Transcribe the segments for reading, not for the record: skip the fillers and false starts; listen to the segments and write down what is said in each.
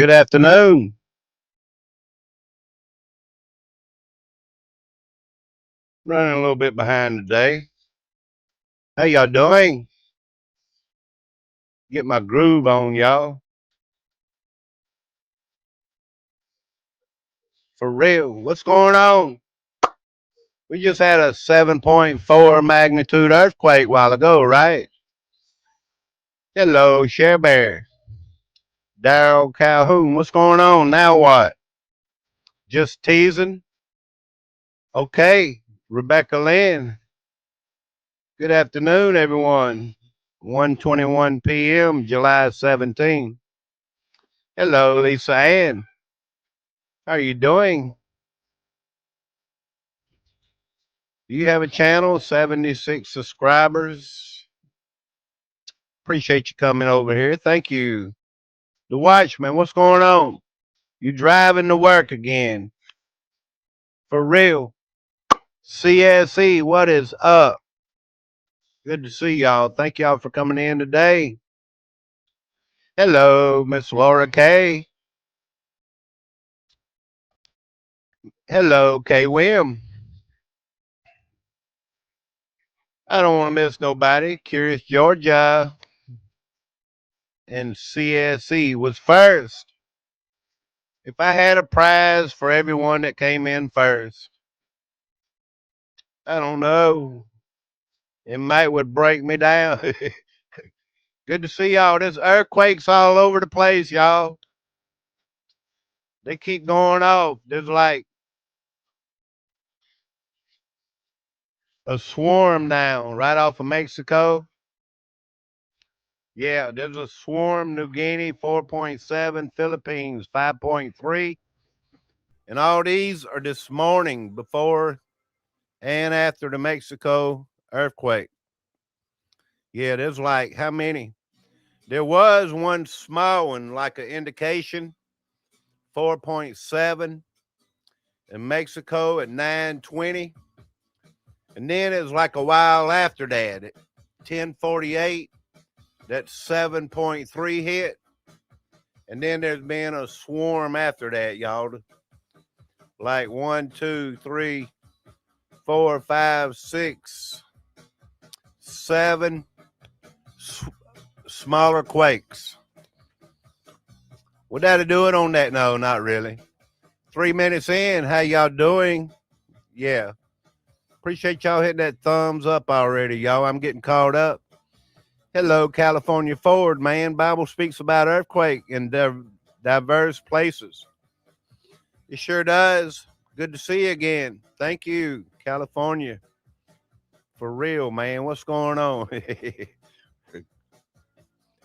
Good afternoon. Running a little bit behind today. How y'all doing? Get my groove on, y'all. For real. What's going on? We just had a 7.4 magnitude earthquake a while ago, right? Hello, Share Bear. Daryl Calhoun. What's going on? Now what? Just teasing? Okay. Rebecca Lynn. Good afternoon, everyone. 1:21 p.m., July 17th. Hello, Lisa Ann. How are you doing? Do you have a channel? 76 subscribers. Appreciate you coming over here. Thank you. The Watchman, what's going on? You driving to work again. For real. CSE, what is up? Good to see y'all. Thank y'all for coming in today. Hello, Miss Laura K. Hello, K. Wim. I don't want to miss nobody. Curious Georgia and CSE was first. If I had a prize for everyone that came in first, I don't know. It might would break me down. Good to see y'all. There's earthquakes all over the place, y'all. They keep going off. There's like a swarm now right off of Mexico. Yeah, there's a swarm. New Guinea 4.7, Philippines 5.3. And all these are this morning before and after the Mexico earthquake. Yeah, there's like how many? There was one small one, like an indication, 4.7 in Mexico at 9:20. And then it was like a while after that at 10:48, that 7.3 hit. And then there's been a swarm after that, y'all. Like 1, 2, 3, 4, 5, 6, 7 smaller quakes. Would that do it on that? No, not really. 3 minutes in, how y'all doing? Yeah. Appreciate y'all hitting that thumbs up already, y'all. I'm getting caught up. Hello, California Forward, man. Bible speaks about earthquake in diverse places. It sure does. Good to see you again. Thank you, California. For real, man. What's going on?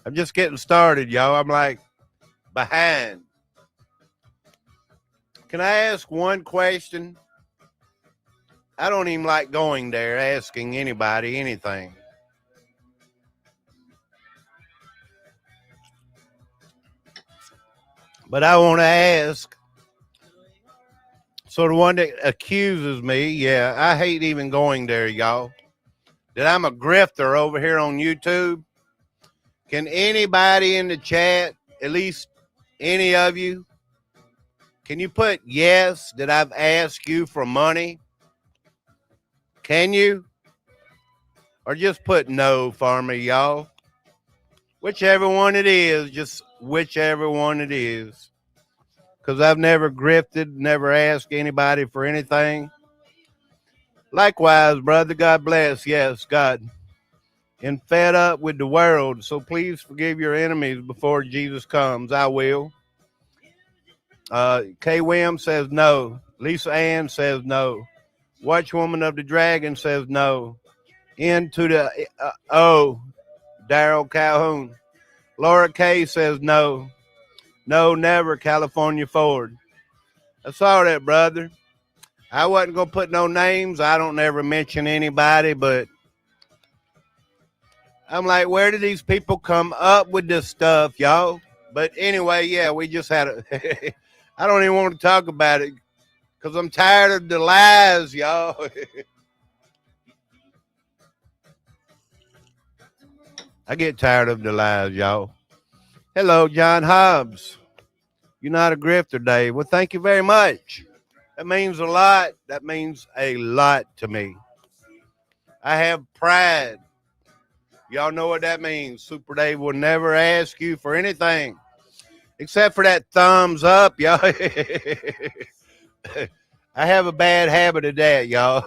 I'm just getting started, y'all. I'm like behind. Can I ask one question? I don't even like going there asking anybody anything. But I want to ask. So the one that accuses me, yeah, I hate even going there, y'all. That I'm a grifter over here on YouTube. Can anybody in the chat, at least any of you, can you put yes that I've asked you for money? Can you? Or just put no for me, y'all. Whichever one it is, just whichever one it is. Because I've never grifted, never asked anybody for anything. Likewise, brother, God bless. Yes, God. And fed up with the world. So please forgive your enemies before Jesus comes. I will. K. Wim says no. Lisa Ann says no. Watchwoman of the Dragon says no. Into the Daryl Calhoun. Laura K says no. No, never, California Ford. I saw that, brother. I wasn't going to put no names. I don't never mention anybody, but I'm like, where did these people come up with this stuff, y'all? But anyway, yeah, we just had a. I don't even want to talk about it because I'm tired of the lies, y'all. I get tired of the lies, y'all. Hello, John Hobbs. You're not a grifter, Dave. Well, thank you very much. That means a lot. That means a lot to me. I have pride. Y'all know what that means. Super Dave will never ask you for anything except for that thumbs up, y'all. I have a bad habit of that, y'all.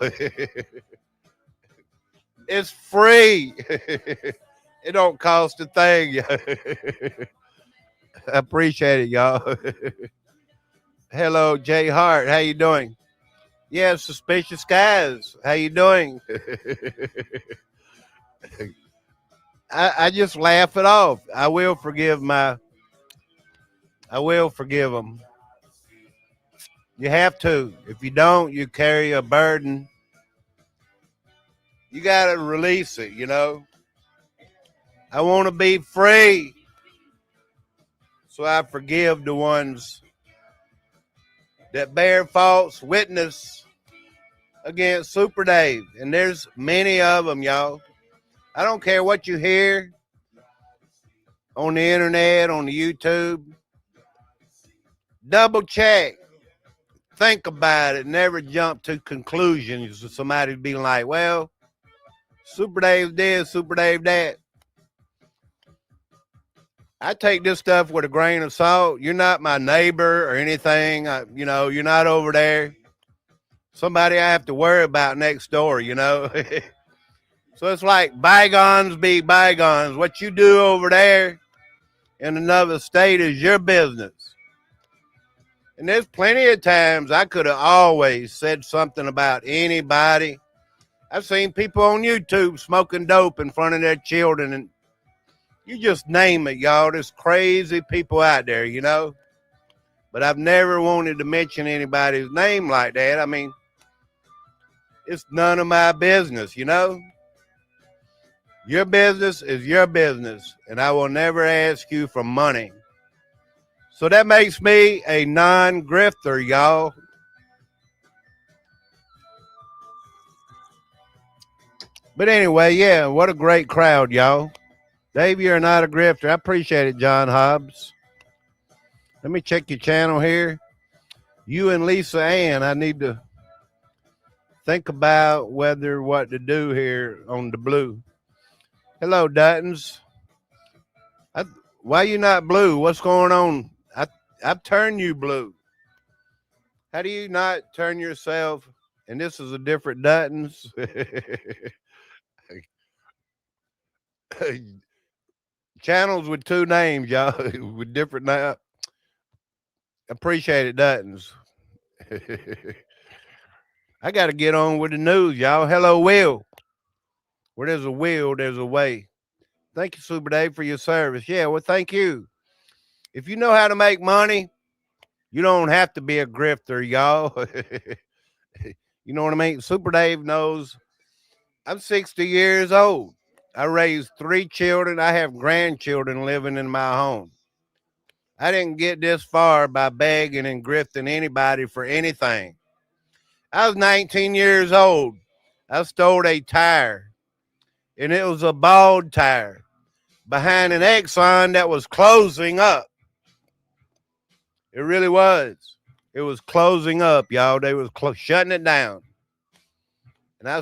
It's free. It don't cost a thing. I appreciate it, y'all. Hello, Jay Hart. How you doing? Yeah, Suspicious Skies. How you doing? I just laugh it off. I will forgive them. You have to. If you don't, you carry a burden. You got to release it, you know. I want to be free. So I forgive the ones that bear false witness against Super Dave. And there's many of them, y'all. I don't care what you hear on the internet, on the YouTube. Double check. Think about it. Never jump to conclusions of somebody being like, well, Super Dave this, Super Dave that. I take this stuff with a grain of salt. You're not my neighbor or anything. You're not over there. Somebody I have to worry about next door, you know. So it's like bygones be bygones. What you do over there in another state is your business. And there's plenty of times I could have always said something about anybody. I've seen people on YouTube smoking dope in front of their children, and you just name it, y'all. There's crazy people out there, you know. But I've never wanted to mention anybody's name like that. I mean, it's none of my business, you know. Your business is your business, and I will never ask you for money. So that makes me a non-grifter, y'all. But anyway, yeah, what a great crowd, y'all. Dave, you're not a grifter. I appreciate it, John Hobbs. Let me check your channel here. You and Lisa Ann, I need to think about what to do here on the blue. Hello, Duttons. Why you not blue? What's going on? I've turned you blue. How do you not turn yourself? And this is a different Duttons. Channels with two names, y'all, with different names. Appreciate it, Duttons. I got to get on with the news, y'all. Hello, Will. Where there's a will, there's a way. Thank you, Super Dave, for your service. Yeah, well, thank you. If you know how to make money, you don't have to be a grifter, y'all. You know what I mean? Super Dave knows I'm 60 years old. I raised 3 children. I have grandchildren living in my home. I didn't get this far by begging and grifting anybody for anything. I was 19 years old. I stole a tire, and it was a bald tire behind an Exxon that was closing up. It really was. It was closing up, y'all. They was shutting it down. And I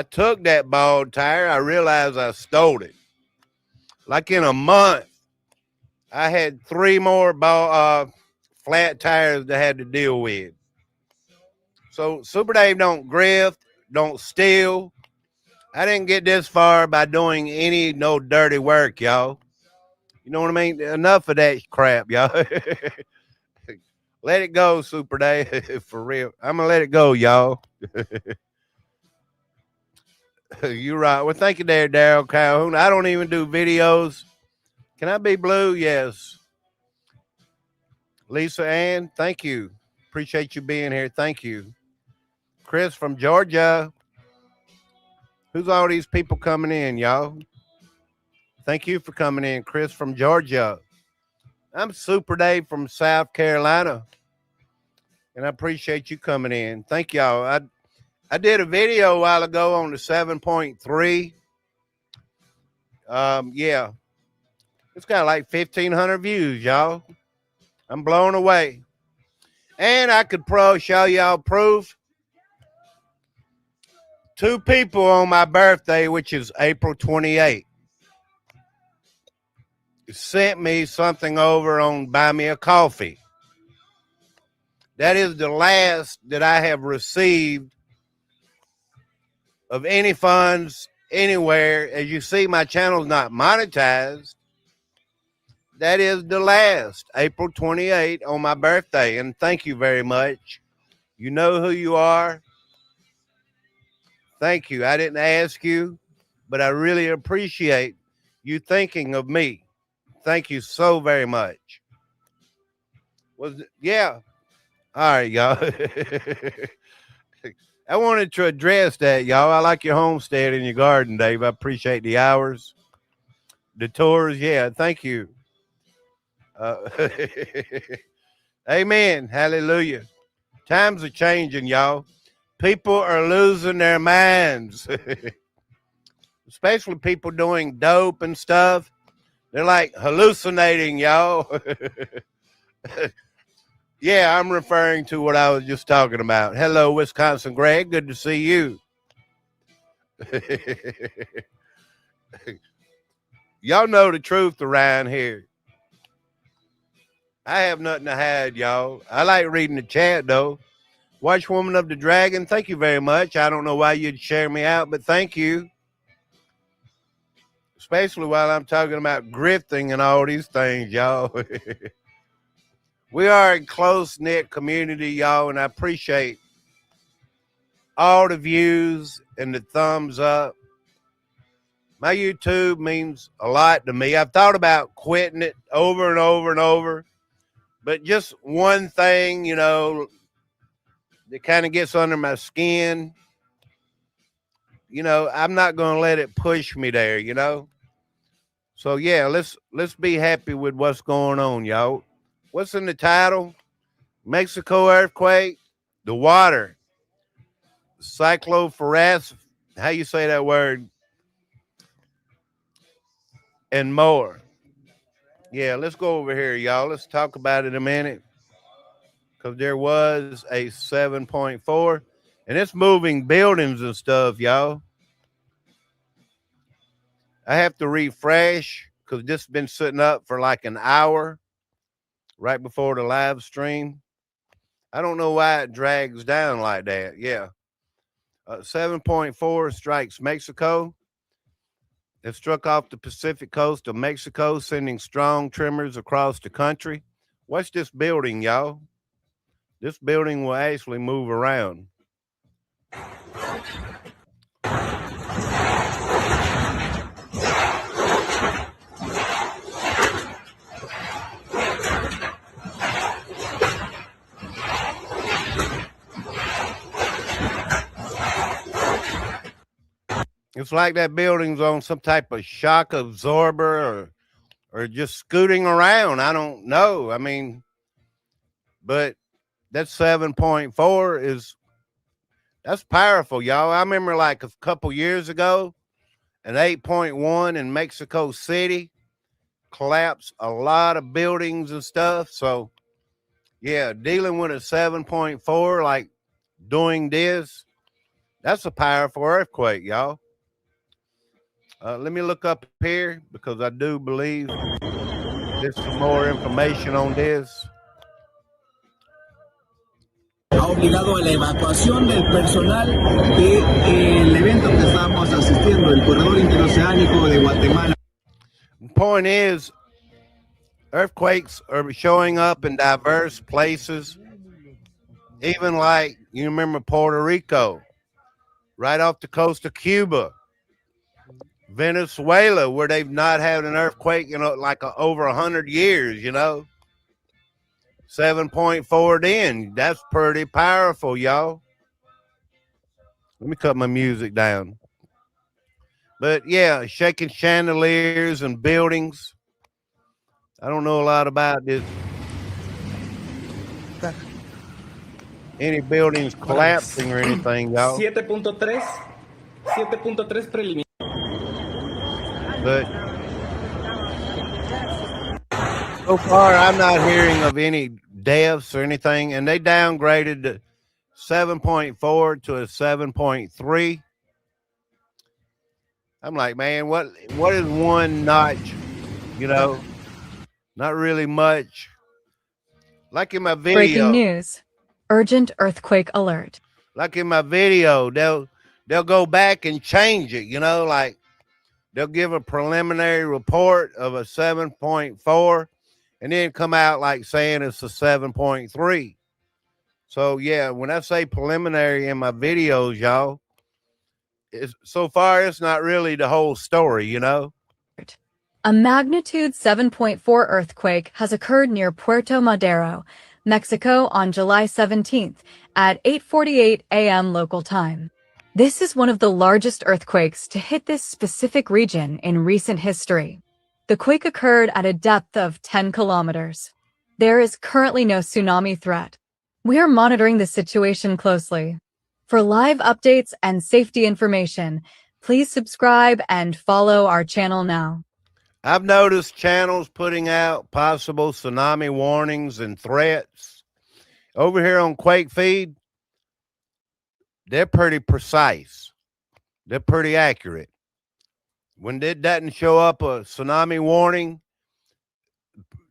took that bald tire. I realized I stole it. Like in a month, I had 3 more flat tires that I had to deal with. So Super Dave don't grift, don't steal. I didn't get this far by doing no dirty work, y'all. You know what I mean? Enough of that crap, y'all. Let it go, Super Dave, for real. I'm going to let it go, y'all. You're right. Well, thank you there, Daryl Calhoun. I don't even do videos. Can I be blue? Yes. Lisa Ann, thank you. Appreciate you being here. Thank you. Chris from Georgia. Who's all these people coming in, y'all? Thank you for coming in, Chris from Georgia. I'm Super Dave from South Carolina, and I appreciate you coming in. Thank y'all. I did a video a while ago on the 7.3. Yeah. It's got like 1,500 views, y'all. I'm blown away. And I could show y'all proof. 2 people on my birthday, which is April 28th, sent me something over on Buy Me a Coffee. That is the last that I have received of any funds anywhere. As you see, my channel is not monetized. That is the last, April 28th, on my birthday. And thank you very much. You know who you are. Thank you. I didn't ask you, but I really appreciate you thinking of me. Thank you so very much. Yeah. All right, y'all. I wanted to address that, y'all. I like your homestead and your garden, Dave. I appreciate the hours, the tours. Yeah, thank you. Amen. Hallelujah. Times are changing, y'all. People are losing their minds, especially people doing dope and stuff. They're like hallucinating, y'all. Yeah, I'm referring to what I was just talking about. Hello, Wisconsin Greg. Good to see you. Y'all know the truth around here. I have nothing to hide, y'all. I like reading the chat, though. Watch Woman of the Dragon. Thank you very much. I don't know why you'd share me out, but thank you. Especially while I'm talking about grifting and all these things, y'all. We are a close-knit community, y'all, and I appreciate all the views and the thumbs up. My YouTube means a lot to me. I've thought about quitting it over and over and over, but just one thing, you know, that kind of gets under my skin, you know, I'm not going to let it push me there, you know. So, yeah, let's be happy with what's going on, y'all. What's in the title? Mexico earthquake, the water, Cyclopharasios, how you say that word, and more. Yeah, let's go over here, y'all. Let's talk about it a minute, because there was a 7.4, and it's moving buildings and stuff, y'all. I have to refresh because this has been sitting up for like an hour right before the live stream. I don't know why it drags down like that. Yeah. 7.4 strikes Mexico. It struck off the Pacific coast of Mexico, sending strong tremors across the country. Watch this building, y'all. This building will actually move around. It's like that building's on some type of shock absorber or just scooting around. I don't know. I mean, but that 7.4 that's powerful, y'all. I remember like a couple years ago, an 8.1 in Mexico City collapsed a lot of buildings and stuff. So, yeah, dealing with a 7.4, like doing this, that's a powerful earthquake, y'all. Let me look up here because I do believe there's some more information on this. Ha obligado a la evacuación del personal del evento que estábamos asistiendo, el corredor interoceánico de Guatemala. The point is, earthquakes are showing up in diverse places, even like, you remember Puerto Rico, right off the coast of Cuba, Venezuela, where they've not had an earthquake, you know, like over 100 years, you know. 7.4 then. That's pretty powerful, y'all. Let me cut my music down. But yeah, shaking chandeliers and buildings. I don't know a lot about this. Any buildings collapsing or anything, y'all. 7.3 preliminar. But So far, I'm not hearing of any deaths or anything, and they downgraded the 7.4 to a 7.3. I'm like, man, what is one notch? You know, not really much. Like in my Breaking video, news. Urgent earthquake alert. they'll go back and change it. You know, like they'll give a preliminary report of a 7.4, and then come out like saying it's a 7.3. So yeah, when I say preliminary in my videos, y'all, so far it's not really the whole story, you know. A magnitude 7.4 earthquake has occurred near Puerto Madero, Mexico on July 17th at 8:48 a.m. local time. This is one of the largest earthquakes to hit this specific region in recent history. The quake occurred at a depth of 10 kilometers. There is currently no tsunami threat. We are monitoring the situation closely. For live updates and safety information, please subscribe and follow our channel now. I've noticed channels putting out possible tsunami warnings and threats. Over here on Quake Feed, they're pretty precise. They're pretty accurate. When it doesn't show up a tsunami warning,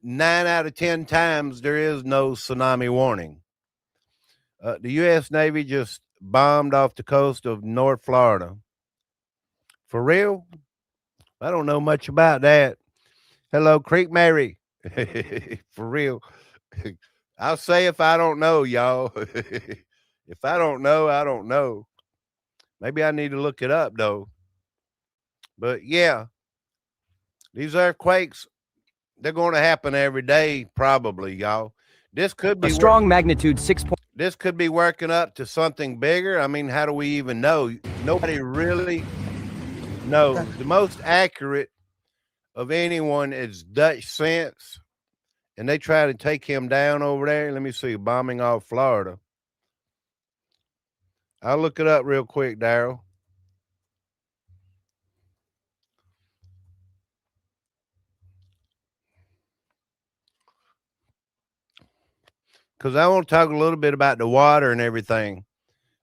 9 out of 10 times there is no tsunami warning. The U.S. Navy just bombed off the coast of North Florida. For real? I don't know much about that. Hello, Creek Mary. For real. I'll say if I don't know, y'all. If I don't know, I don't know. Maybe I need to look it up, though. But yeah, these earthquakes, they're going to happen every day, probably, y'all. This could be a strong magnitude 6. This could be working up to something bigger. I mean, how do we even know? Nobody really knows. The most accurate of anyone is Dutch Sense, and they try to take him down over there. Let me see, bombing off Florida. I'll look it up real quick, Daryl. Because I want to talk a little bit about the water and everything.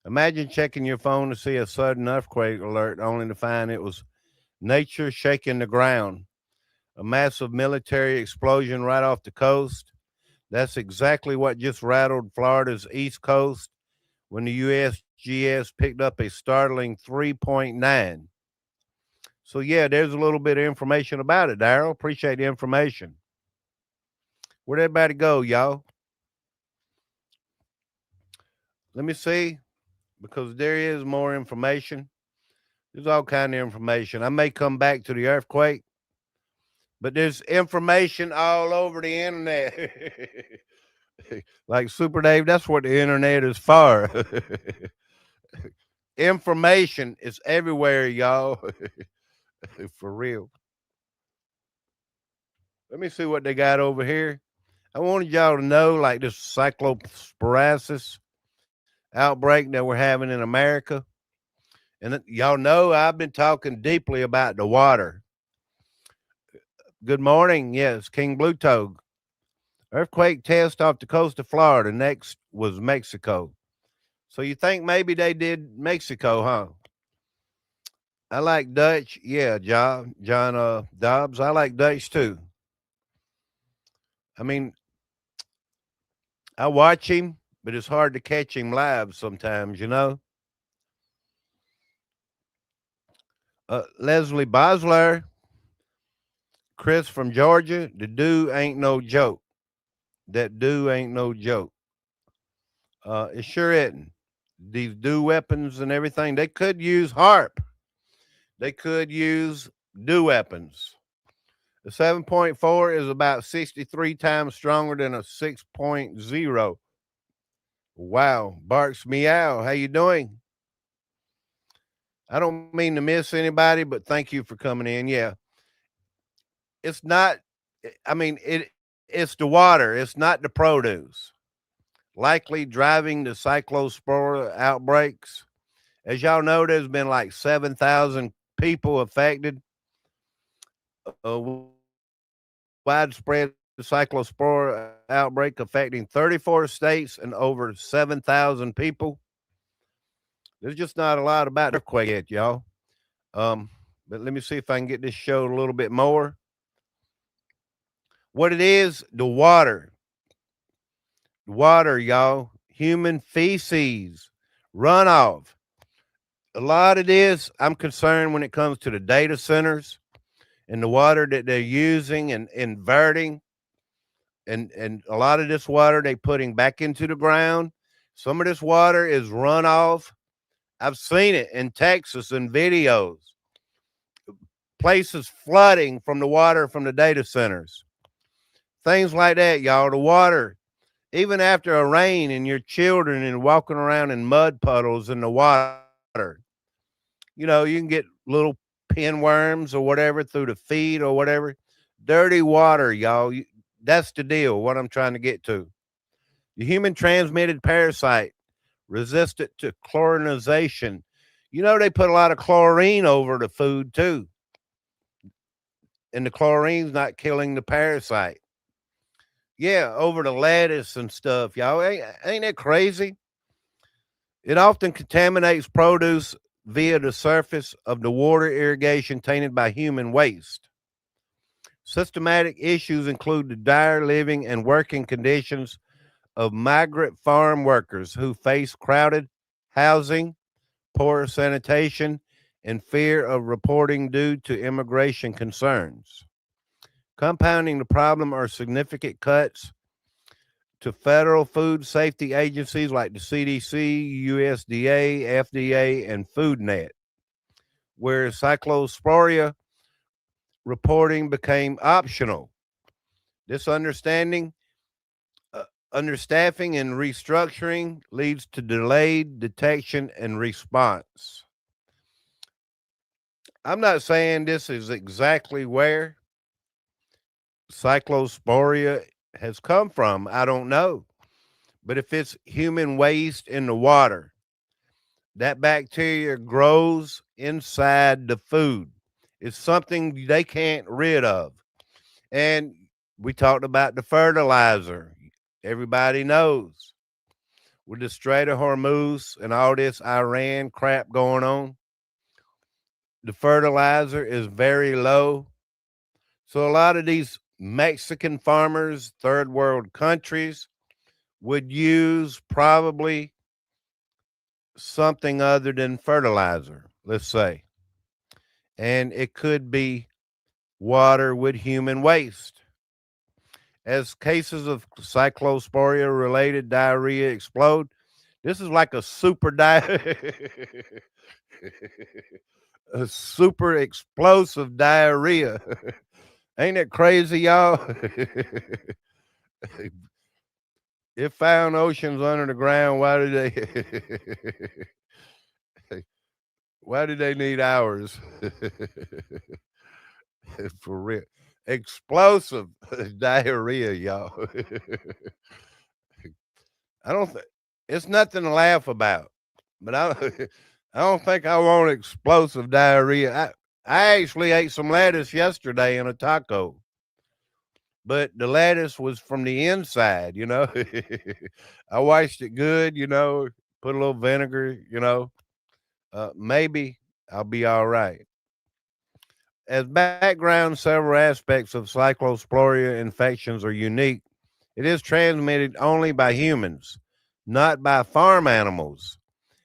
Imagine checking your phone to see a sudden earthquake alert only to find it was nature shaking the ground. A massive military explosion right off the coast. That's exactly what just rattled Florida's east coast when the USGS picked up a startling 3.9. So, yeah, there's a little bit of information about it, Daryl. Appreciate the information. Where'd everybody go, y'all? Let me see, because there is more information. There's all kind of information. I may come back to the earthquake, but there's information all over the internet. Like Super Dave, that's what the internet is for. Information is everywhere, y'all. For real. Let me see what they got over here. I wanted y'all to know, like this Cyclopharasios outbreak that we're having in America. And y'all know I've been talking deeply about the water. Good morning. Yes, King Blue Toad. Earthquake test off the coast of Florida. Next was Mexico. So you think maybe they did Mexico, huh? I like Dutch. Yeah, John Dobbs. I like Dutch too. I mean, I watch him, but it's hard to catch him live sometimes, you know. Leslie Bosler, Chris from Georgia. The dude ain't no joke. That dude ain't no joke. It sure isn't. These do weapons and everything, they could use HARP. They could use do weapons. The 7.4 is about 63 times stronger than a 6.0. Wow, barks meow. How you doing? I don't mean to miss anybody, but thank you for coming in. Yeah, it's not. I mean, it's the water. It's not the produce. Likely driving the cyclospora outbreaks. As y'all know, there's been like 7,000 people affected. Widespread cyclospora outbreak affecting 34 states and over 7,000 people. There's just not a lot about earthquake yet, y'all. But let me see if I can get this show a little bit more. What it is, water, y'all, human feces, runoff. A lot of this, I'm concerned when it comes to the data centers and the water that they're using and inverting. And a lot of this water they putting back into the ground. Some of this water is runoff. I've seen it in Texas in videos. Places flooding from the water from the data centers. Things like that, y'all. The water, even after a rain and your children and walking around in mud puddles in the water, you know, you can get little pinworms or whatever through the feet or whatever. Dirty water, y'all. That's the deal, what I'm trying to get to. The human transmitted parasite resistant to chlorinization. You know, they put a lot of chlorine over the food too. And the chlorine's not killing the parasite. Yeah, over the lettuce and stuff, y'all. Ain't that crazy? It often contaminates produce via the surface of the water irrigation tainted by human waste. Systematic issues include the dire living and working conditions of migrant farm workers who face crowded housing, poor sanitation, and fear of reporting due to immigration concerns. Compounding the problem are significant cuts to federal food safety agencies like the CDC, USDA, FDA, and FoodNet, where cyclosporia reporting became optional. This understaffing and restructuring leads to delayed detection and response. I'm not saying this is exactly where cyclosporia has come from. I don't know. But if it's human waste in the water, that bacteria grows inside the food. It's something they can't rid of. And we talked about the fertilizer. Everybody knows with the Strait of Hormuz and all this Iran crap going on, the fertilizer is very low. So a lot of these Mexican farmers, third world countries, would use probably something other than fertilizer, let's say. And it could be water with human waste. As cases of cyclosporia related diarrhea explode, this is like a a super explosive diarrhea. Ain't it crazy, y'all? It found oceans under the ground. Why did they? Why did they need ours? For real, explosive diarrhea, y'all. I don't think it's nothing to laugh about, but I don't think I want explosive diarrhea. I actually ate some lettuce yesterday in a taco, but the lettuce was from the inside, you know. I washed it good, you know, put a little vinegar, you know. Maybe I'll be all right. As background, several aspects of cyclosporia infections are unique. It is transmitted only by humans, not by farm animals,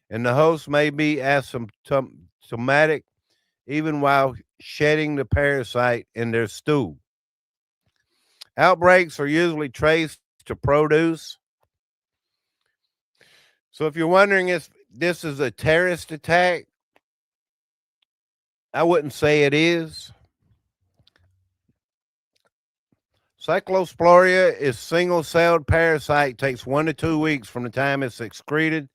and the host may be asymptomatic even while shedding the parasite in their stool. Outbreaks are usually traced to produce. So if you're wondering if this is a terrorist attack, I wouldn't say it is. Cyclosporia is single-celled parasite, takes 1 to 2 weeks from the time it's excreted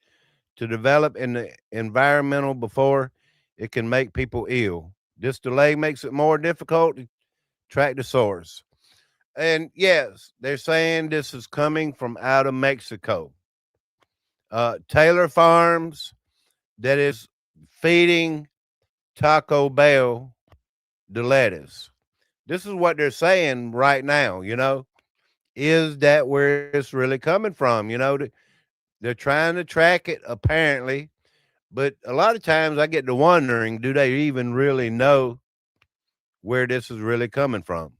to develop in the environmental before it can make people ill. This delay makes it more difficult to track the source. And yes, they're saying this is coming from out of Mexico. Taylor Farms that is feeding Taco Bell the lettuce. This is what they're saying right now, you know. Is that where it's really coming from? They're trying to track it apparently, but a lot of times I get to wondering, do they even really know where this is really coming from?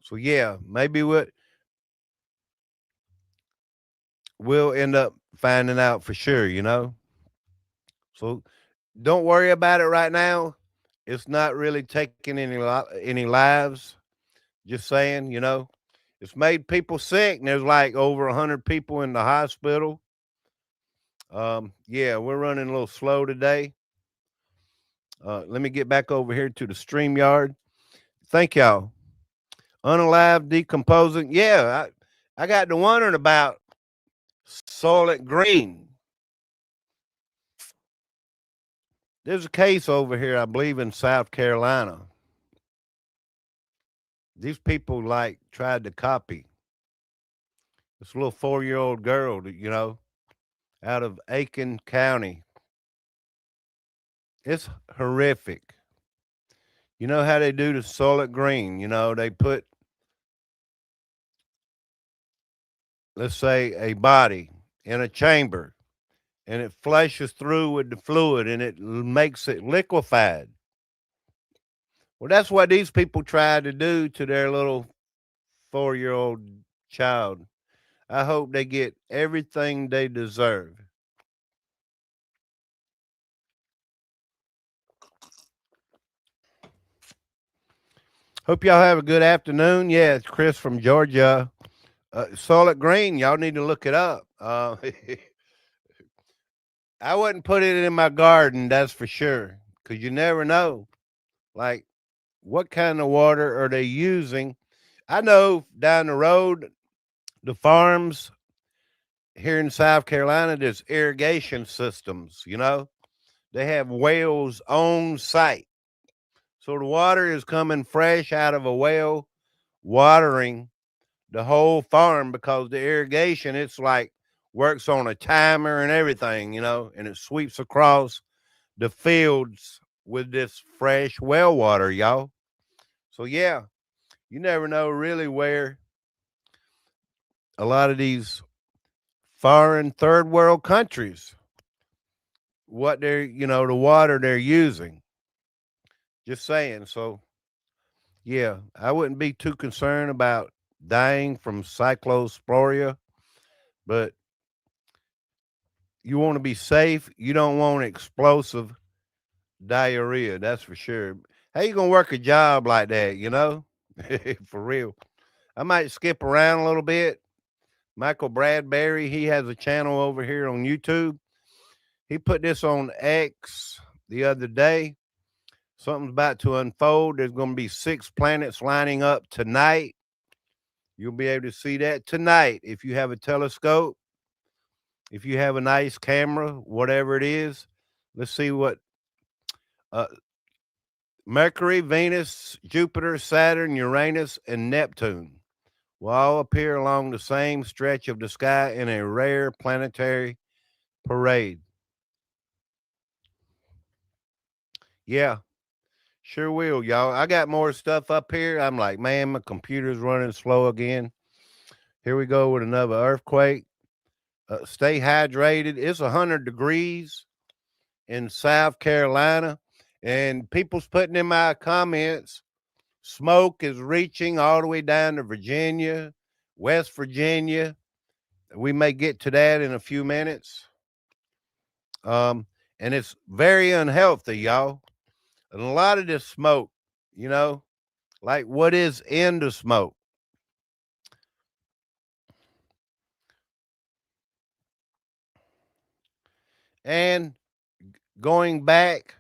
So yeah, maybe we'll end up finding out for sure. So don't worry about it right now. It's not really taking any lives. Just saying. It's made people sick, and there's like over 100 people in the hospital. Yeah, we're running a little slow today. Let me get back over here to the stream yard. Thank y'all. Unalive decomposing. Yeah, I got to wondering about Soylent Green. There's a case over here, I believe, in South Carolina. These people like tried to copy this little 4-year-old girl, out of Aiken County. It's horrific. You know how they do the Soylent Green? They put, let's say, a body in a chamber, and it flushes through with the fluid, and it makes it liquefied. Well, that's what these people tried to do to their little 4-year-old child. I hope they get everything they deserve. Hope y'all have a good afternoon. Yeah, it's Chris from Georgia. Soylent Green, y'all need to look it up. I wouldn't put it in my garden, that's for sure, because you never know. Like, what kind of water are they using? I know down the road, the farms here in South Carolina, there's irrigation systems. They have wells on site. So the water is coming fresh out of a well, watering the whole farm because the irrigation, it's like works on a timer and everything, and it sweeps across the fields with this fresh well water, y'all. So yeah, you never know really where a lot of these foreign third world countries, what the water they're using. Just saying. So yeah, I wouldn't be too concerned about dying from cyclosporia, but you want to be safe. You don't want explosive diarrhea, that's for sure. How you gonna work a job like that? For real. I might skip around a little bit. Michael Bradbury, he has a channel over here on YouTube. He put this on X the other day. Something's about to unfold. There's going to be 6 planets lining up tonight. You'll be able to see that tonight if you have a telescope, if you have a nice camera, whatever it is. Let's see what uh, Mercury, Venus, Jupiter, Saturn, Uranus, and Neptune will all appear along the same stretch of the sky in a rare planetary parade. Yeah, sure will, y'all. I got more stuff up here. I'm like, man, my computer's running slow again. Here we go with another earthquake. Stay hydrated. It's 100 degrees in South Carolina. And people's putting in my comments, smoke is reaching all the way down to Virginia, West Virginia. We may get to that in a few minutes. And it's very unhealthy, y'all. And a lot of this smoke, you know, like what is in the smoke? And going back,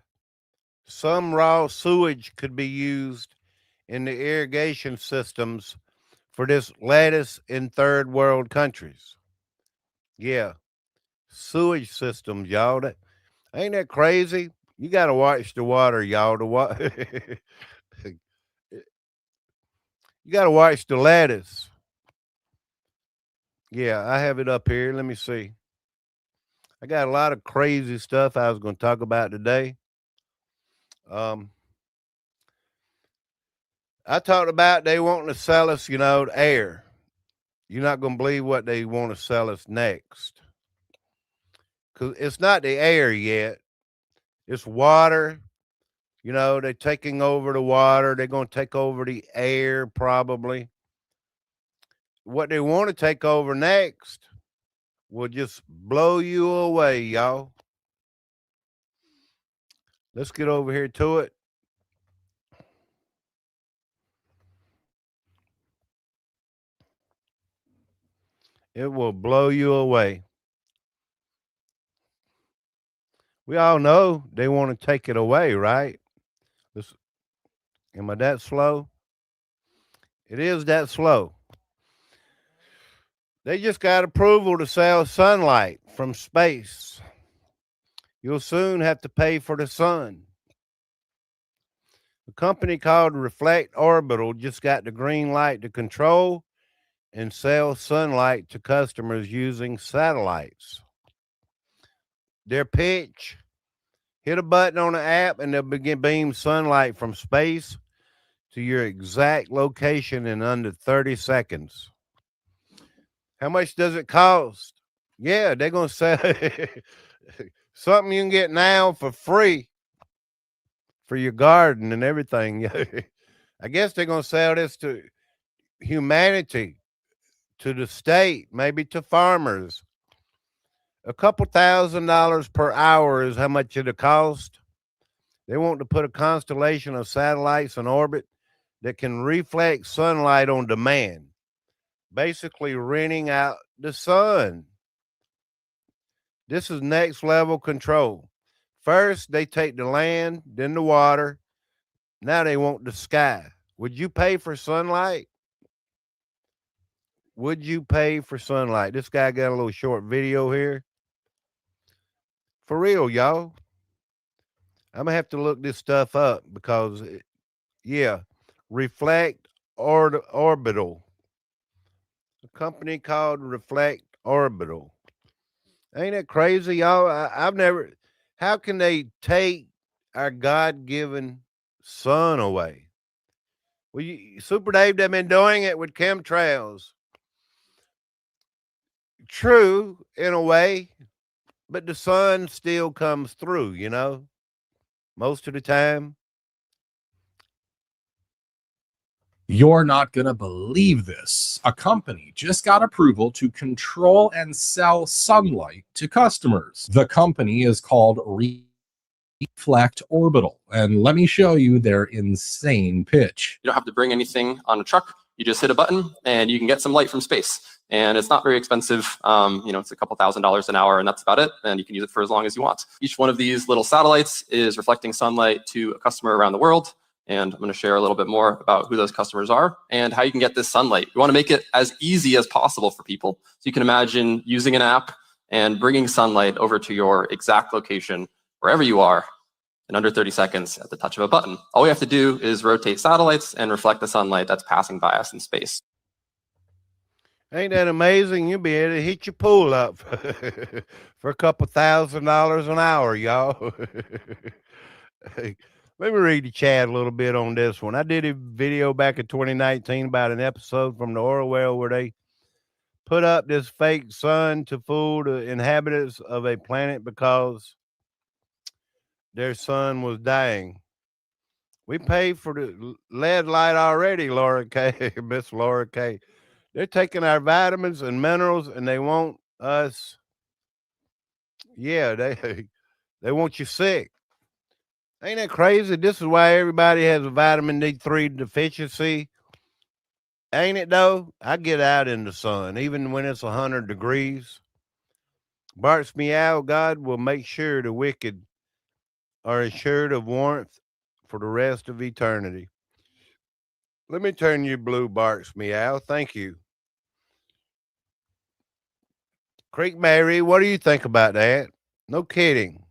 some raw sewage could be used in the irrigation systems for this lettuce in third world countries. Yeah, sewage systems, y'all. Ain't that crazy? You got to watch the water, y'all. You got to watch the lettuce. Yeah, I have it up here. Let me see. I got a lot of crazy stuff I was going to talk about today. Um, I talked about they wanting to sell us, air. You're not going to believe what they want to sell us next. Because it's not the air yet. It's water. You know, they're taking over the water. They're going to take over the air probably. What they want to take over next will just blow you away, y'all. Let's get over here to it. It will blow you away. We all know they want to take it away, right? Am I that slow? It is that slow. They just got approval to sell sunlight from space. You'll soon have to pay for the sun. A company called Reflect Orbital just got the green light to control and sell sunlight to customers using satellites. Their pitch: hit a button on the app and they'll begin beam sunlight from space to your exact location in under 30 seconds. How much does it cost? Yeah, they're going to sell something you can get now for free for your garden and everything. I guess they're going to sell this to humanity, to the state, maybe to farmers. A couple $1,000s per hour is how much it'll cost. They want to put a constellation of satellites in orbit that can reflect sunlight on demand, basically renting out the sun. This is next level control. First, they take the land, then the water. Now they want the sky. Would you pay for sunlight? Would you pay for sunlight? This guy got a little short video here. For real, y'all. I'm going to have to look this stuff up because, yeah, Reflect Orbital. A company called Reflect Orbital. Ain't that crazy, y'all? I've never, how can they take our God given sun away? Well, Super Dave, they've been doing it with chemtrails. True, in a way, but the sun still comes through, you know, most of the time. You're not going to believe this. A company just got approval to control and sell sunlight to customers. The company is called Reflect Orbital, and let me show you their insane pitch. You don't have to bring anything on a truck. You just hit a button and you can get some light from space. And it's not very expensive. It's a couple $1,000s an hour and that's about it. And you can use it for as long as you want. Each one of these little satellites is reflecting sunlight to a customer around the world. And I'm going to share a little bit more about who those customers are and how you can get this sunlight. We want to make it as easy as possible for people. So you can imagine using an app and bringing sunlight over to your exact location, wherever you are, in under 30 seconds at the touch of a button. All we have to do is rotate satellites and reflect the sunlight that's passing by us in space. Ain't that amazing? You'll be able to heat your pool up for a couple $1,000s an hour, y'all. Let me read the chat a little bit on this one. I did a video back in 2019 about an episode from the oil well where they put up this fake sun to fool the inhabitants of a planet because their sun was dying. We paid for the LED light already, Laura K. Miss Laura K. They're taking our vitamins and minerals and they want us. Yeah, they want you sick. Ain't that crazy? This is why everybody has a vitamin D3 deficiency. Ain't it though? I get out in the sun, even when it's 100 degrees. Bart's meow, God will make sure the wicked are assured of warmth for the rest of eternity. Let me turn you blue, Bart's meow. Thank you. Creek Mary, what do you think about that? No kidding.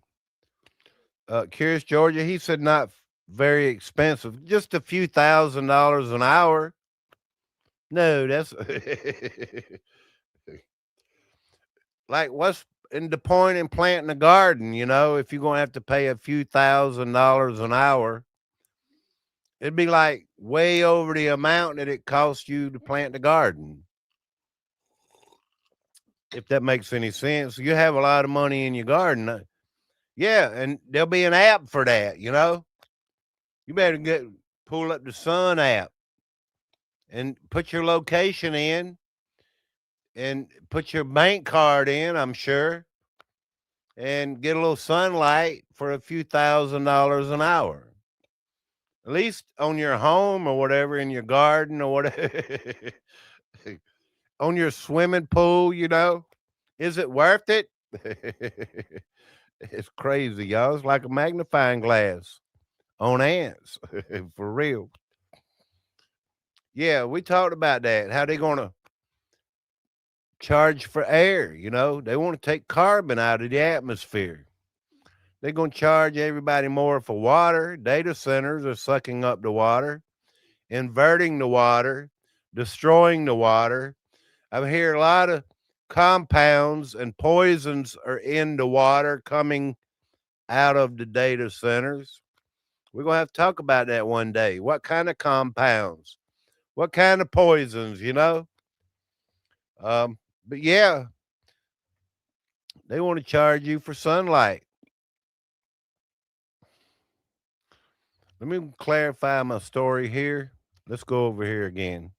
Curious Georgia, he said not very expensive, just a few $1,000s an hour. No, that's like what's in the point in planting a garden, you know, if you're going to have to pay a few $1,000s an hour, it'd be like way over the amount that it costs you to plant the garden. if that makes any sense. You have a lot of money in your garden. Yeah, and there'll be an app for that, you know. You better pull up the Sun app and put your location in and put your bank card in, I'm sure, and get a little sunlight for a few $1,000s an hour. At least on your home or whatever, in your garden or whatever, on your swimming pool, you know. Is it worth it? It's crazy, y'all. It's like a magnifying glass on ants, for real. Yeah, we talked about that. How they gonna charge for air? You know, they want to take carbon out of the atmosphere. They're gonna charge everybody more for water. Data centers are sucking up the water, inverting the water, destroying the water. I hear a lot of compounds and poisons are in the water coming out of the data centers. We're going to have to talk about that one day. What kind of compounds? What kind of poisons, you know? But yeah, they want to charge you for sunlight. Let me clarify my story here. Let's go over here again.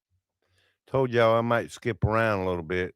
Told y'all I might skip around a little bit.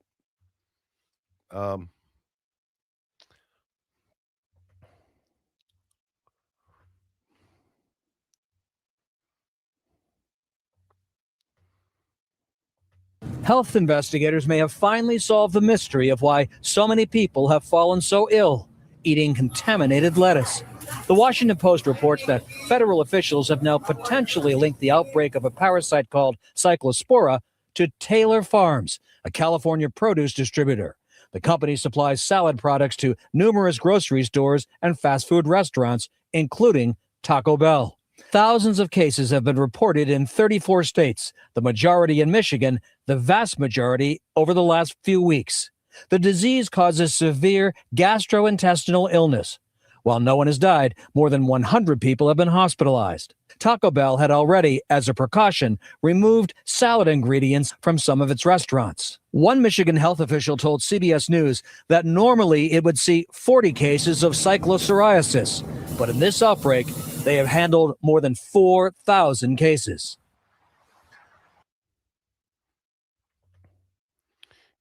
Health investigators may have finally solved the mystery of why so many people have fallen so ill eating contaminated lettuce. The Washington Post reports that federal officials have now potentially linked the outbreak of a parasite called Cyclospora to Taylor Farms, a California produce distributor. The company supplies salad products to numerous grocery stores and fast food restaurants, including Taco Bell. Thousands of cases have been reported in 34 states, the majority in Michigan, the vast majority over the last few weeks. The disease causes severe gastrointestinal illness. While no one has died, more than 100 people have been hospitalized. Taco Bell had already, as a precaution, removed salad ingredients from some of its restaurants. One Michigan health official told CBS News that normally it would see 40 cases of cyclopharasios, but in this outbreak, they have handled more than 4,000 cases.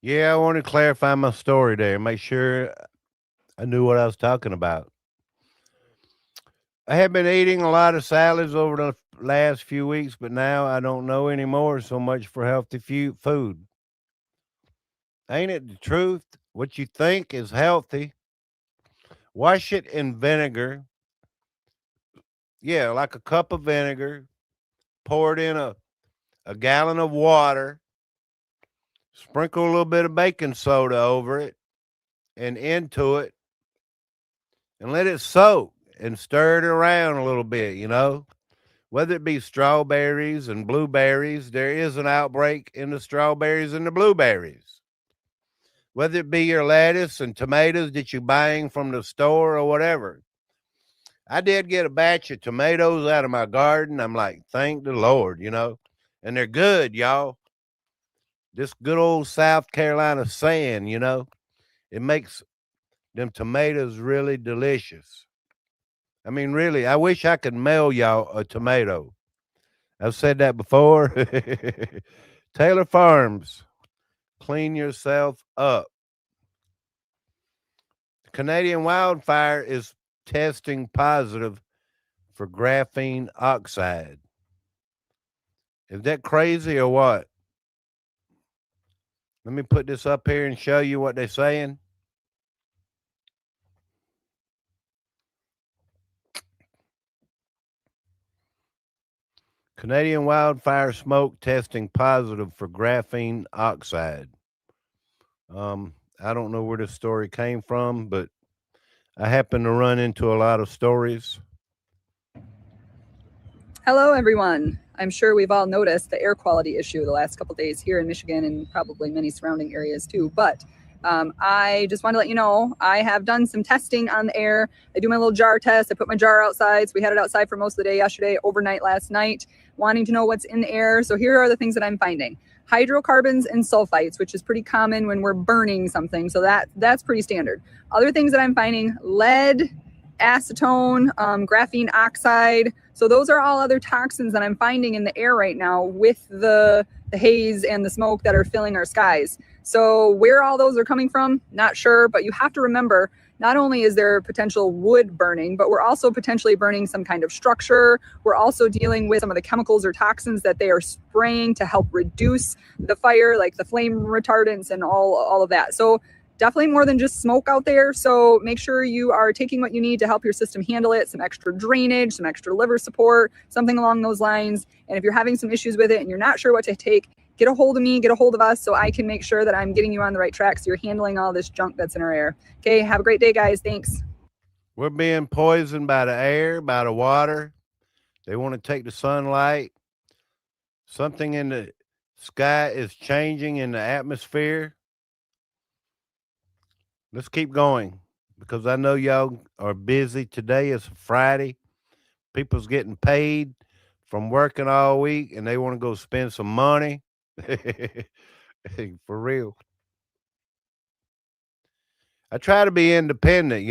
Yeah, I want to clarify my story there. Make sure I knew what I was talking about. I have been eating a lot of salads over the last few weeks, but now I don't know anymore. So much for healthy food. Ain't it the truth? What you think is healthy, wash it in vinegar. Yeah, like a cup of vinegar. Pour it in a gallon of water. Sprinkle a little bit of baking soda over it and into it, and let it soak and stir it around a little bit, you know. Whether it be strawberries and blueberries, there is an outbreak in the strawberries and the blueberries. Whether it be your lettuce and tomatoes that you're buying from the store or whatever. I did get a batch of tomatoes out of my garden. I'm like, thank the Lord, you know. And they're good, y'all. This good old South Carolina sand, you know, it makes them tomatoes really delicious. I mean, really, I wish I could mail y'all a tomato. I've said that before. Taylor Farms, clean yourself up. Canadian wildfire is testing positive for graphene oxide. Is that crazy or what? Let me put this up here and show you what they're saying. Canadian wildfire smoke testing positive for graphene oxide. I don't know where this story came from, but I happen to run into a lot of stories. Hello, everyone. I'm sure we've all noticed the air quality issue the last couple of days here in Michigan and probably many surrounding areas too. But I just want to let you know, I have done some testing on the air. I do my little jar test. I put my jar outside. So we had it outside for most of the day yesterday, overnight last night, wanting to know what's in the air. So here are the things that I'm finding. Hydrocarbons and sulfites, which is pretty common when we're burning something. So that's pretty standard. Other things that I'm finding: lead, acetone, graphene oxide. So those are all other toxins that I'm finding in the air right now with the haze and the smoke that are filling our skies. So where all those are coming from, not sure, but you have to remember, not only is there potential wood burning, but we're also potentially burning some kind of structure. We're also dealing with some of the chemicals or toxins that they are spraying to help reduce the fire, like the flame retardants and all of that. So definitely more than just smoke out there. So make sure you are taking what you need to help your system handle it, some extra drainage, some extra liver support, something along those lines. And if you're having some issues with it and you're not sure what to take, get a hold of me, get a hold of us, so I can make sure that I'm getting you on the right track so you're handling all this junk that's in our air. Okay, have a great day, guys. Thanks. We're being poisoned by the air, by the water. They want to take the sunlight. Something in the sky is changing in the atmosphere. Let's keep going because I know y'all are busy. Today is Friday. People's getting paid from working all week and they want to go spend some money. For real. I try to be independent,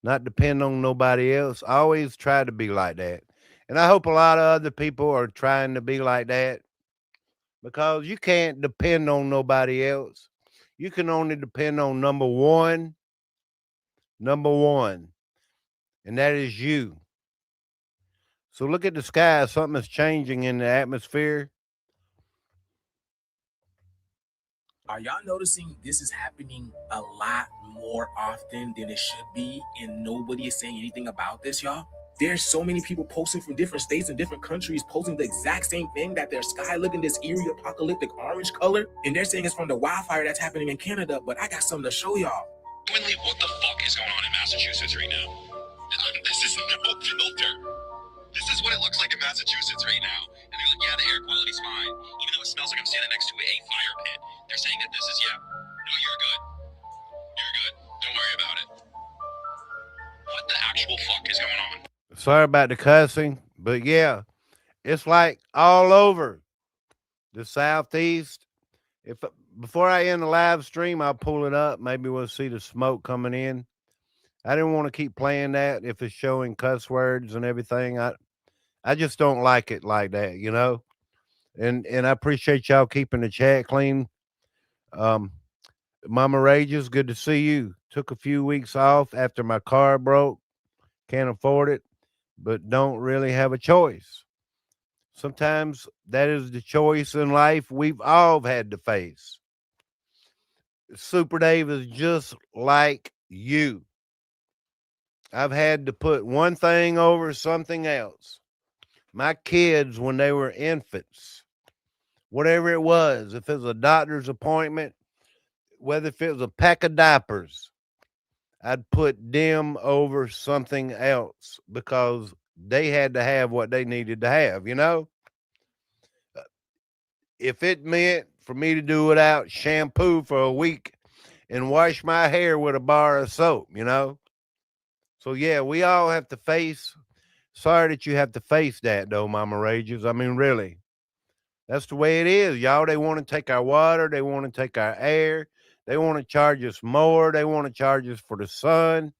not depend on nobody else. I always try to be like that. And I hope a lot of other people are trying to be like that because you can't depend on nobody else. You can only depend on number one, and that is you. So look at the sky. Something is changing in the atmosphere. Are y'all noticing this is happening a lot more often than it should be, and nobody is saying anything about this, y'all? There's so many people posting from different states and different countries posting the exact same thing, that their sky looking this eerie apocalyptic orange color, and they're saying it's from the wildfire that's happening in Canada. But I got something to show y'all. Genuinely, what the fuck is going on in Massachusetts right now? This is no filter. This is what it looks like in Massachusetts right now. And they're like, yeah, the air quality's fine. Even though it smells like I'm standing next to a fire pit. They're saying that this is, no, you're good. You're good. Don't worry about it. What the actual fuck is going on? Sorry about the cussing, but yeah, it's like all over the Southeast. If before I end the live stream, I'll pull it up. Maybe we'll see the smoke coming in. I didn't want to keep playing that if it's showing cuss words and everything. I just don't like it like that, And I appreciate y'all keeping the chat clean. Mama Rages, good to see you. Took a few weeks off after my car broke. Can't afford it, but don't really have a choice. Sometimes that is the choice in life we've all had to face. Super Dave is just like you. I've had to put one thing over something else. My kids, when they were infants, whatever it was, if it was a doctor's appointment, whether if it was a pack of diapers, I'd put them over something else because they had to have what they needed to have, If it meant for me to do without shampoo for a week and wash my hair with a bar of soap, So, yeah, we all have to face. Sorry that you have to face that, though, Mama Rages. I mean, really. That's the way it is, y'all. They want to take our water. They want to take our air. They want to charge us more. They want to charge us for the sun.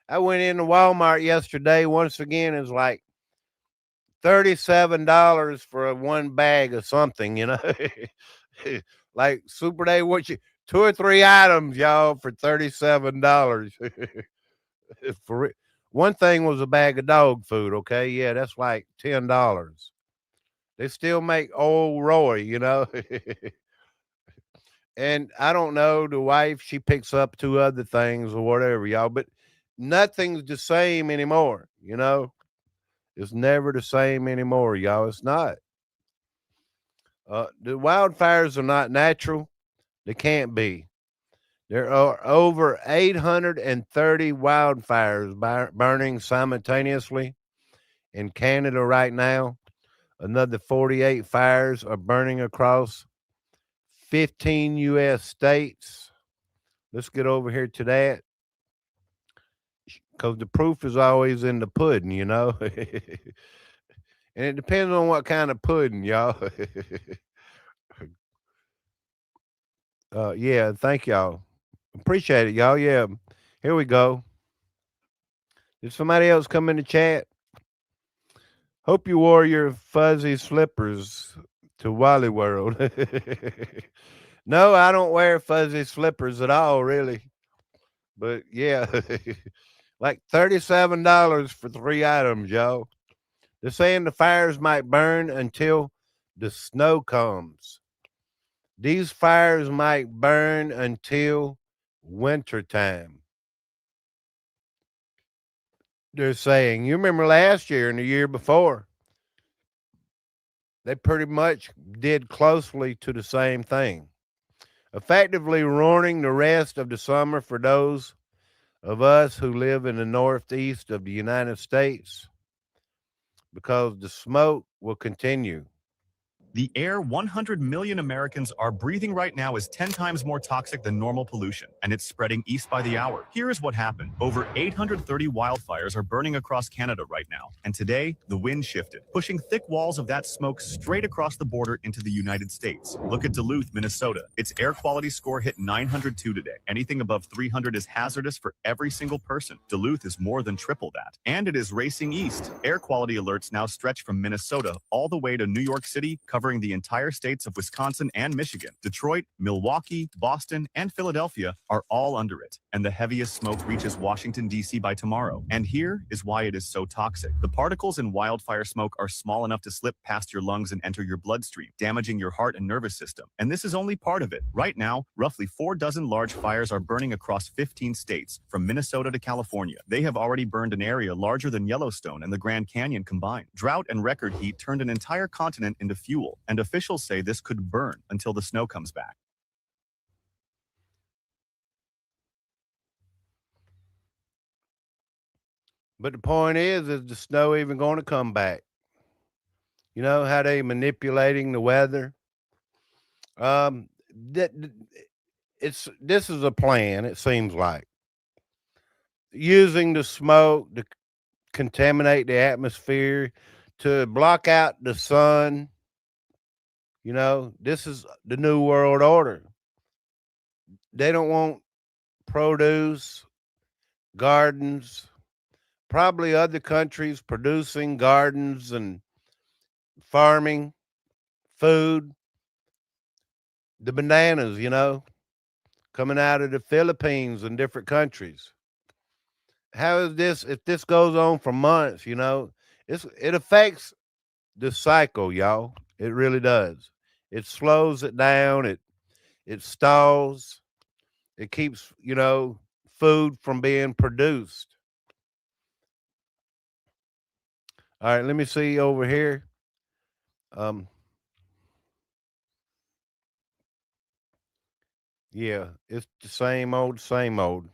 I went into Walmart yesterday. Once again, it's like $37 for one bag of something, Like Super Day, what you 2 or 3 items, y'all, for $37. For one thing was a bag of dog food, okay? Yeah, that's like $10. They still make old Roy, And I don't know, the wife, she picks up 2 other things or whatever, y'all, but nothing's the same anymore, It's never the same anymore, y'all. It's not. The wildfires are not natural. They can't be. There are over 830 wildfires burning simultaneously in Canada right now. Another 48 fires are burning across 15 U.S. states. let's get over here to that because the proof is always in the pudding, you know. And it depends on what kind of pudding, y'all. Yeah, thank y'all. Appreciate it, y'all. Yeah, here we go. Did somebody else come in the chat? Hope you wore your fuzzy slippers to Wally World. No, I don't wear fuzzy slippers at all, really. But yeah, like $37 for 3 items, y'all. They're saying the fires might burn until the snow comes. These fires might burn until wintertime. They're saying, you remember last year and the year before, they pretty much did closely to the same thing, effectively ruining the rest of the summer for those of us who live in the northeast of the United States because the smoke will continue. The air 100 million Americans are breathing right now is 10 times more toxic than normal pollution, and it's spreading east by the hour. Here is what happened. Over 830 wildfires are burning across Canada right now, and today, the wind shifted, pushing thick walls of that smoke straight across the border into the United States. Look at Duluth, Minnesota. Its air quality score hit 902 today. Anything above 300 is hazardous for every single person. Duluth is more than triple that, and it is racing east. Air quality alerts now stretch from Minnesota all the way to New York City, covering the entire states of Wisconsin and Michigan. Detroit, Milwaukee, Boston, and Philadelphia are all under it, and the heaviest smoke reaches Washington, D.C. by tomorrow. And here is why it is so toxic. The particles in wildfire smoke are small enough to slip past your lungs and enter your bloodstream, damaging your heart and nervous system. And this is only part of it. Right now, roughly 4 dozen large fires are burning across 15 states, from Minnesota to California. They have already burned an area larger than Yellowstone and the Grand Canyon combined. Drought and record heat turned an entire continent into fuel, and officials say this could burn until the snow comes back. But the point is the snow even going to come back? You know how they manipulating the weather? That this is a plan. It seems like using the smoke to contaminate the atmosphere, to block out the sun. You know, this is the new world order. They don't want produce, gardens, probably other countries producing gardens and farming, food, the bananas, you know, coming out of the Philippines and different countries. How is this, if this goes on for months, you know, it affects the cycle, y'all. It really does. It slows it down. It stalls. It keeps, you know, food from being produced. All right, let me see over here. Yeah, it's the same old, same old.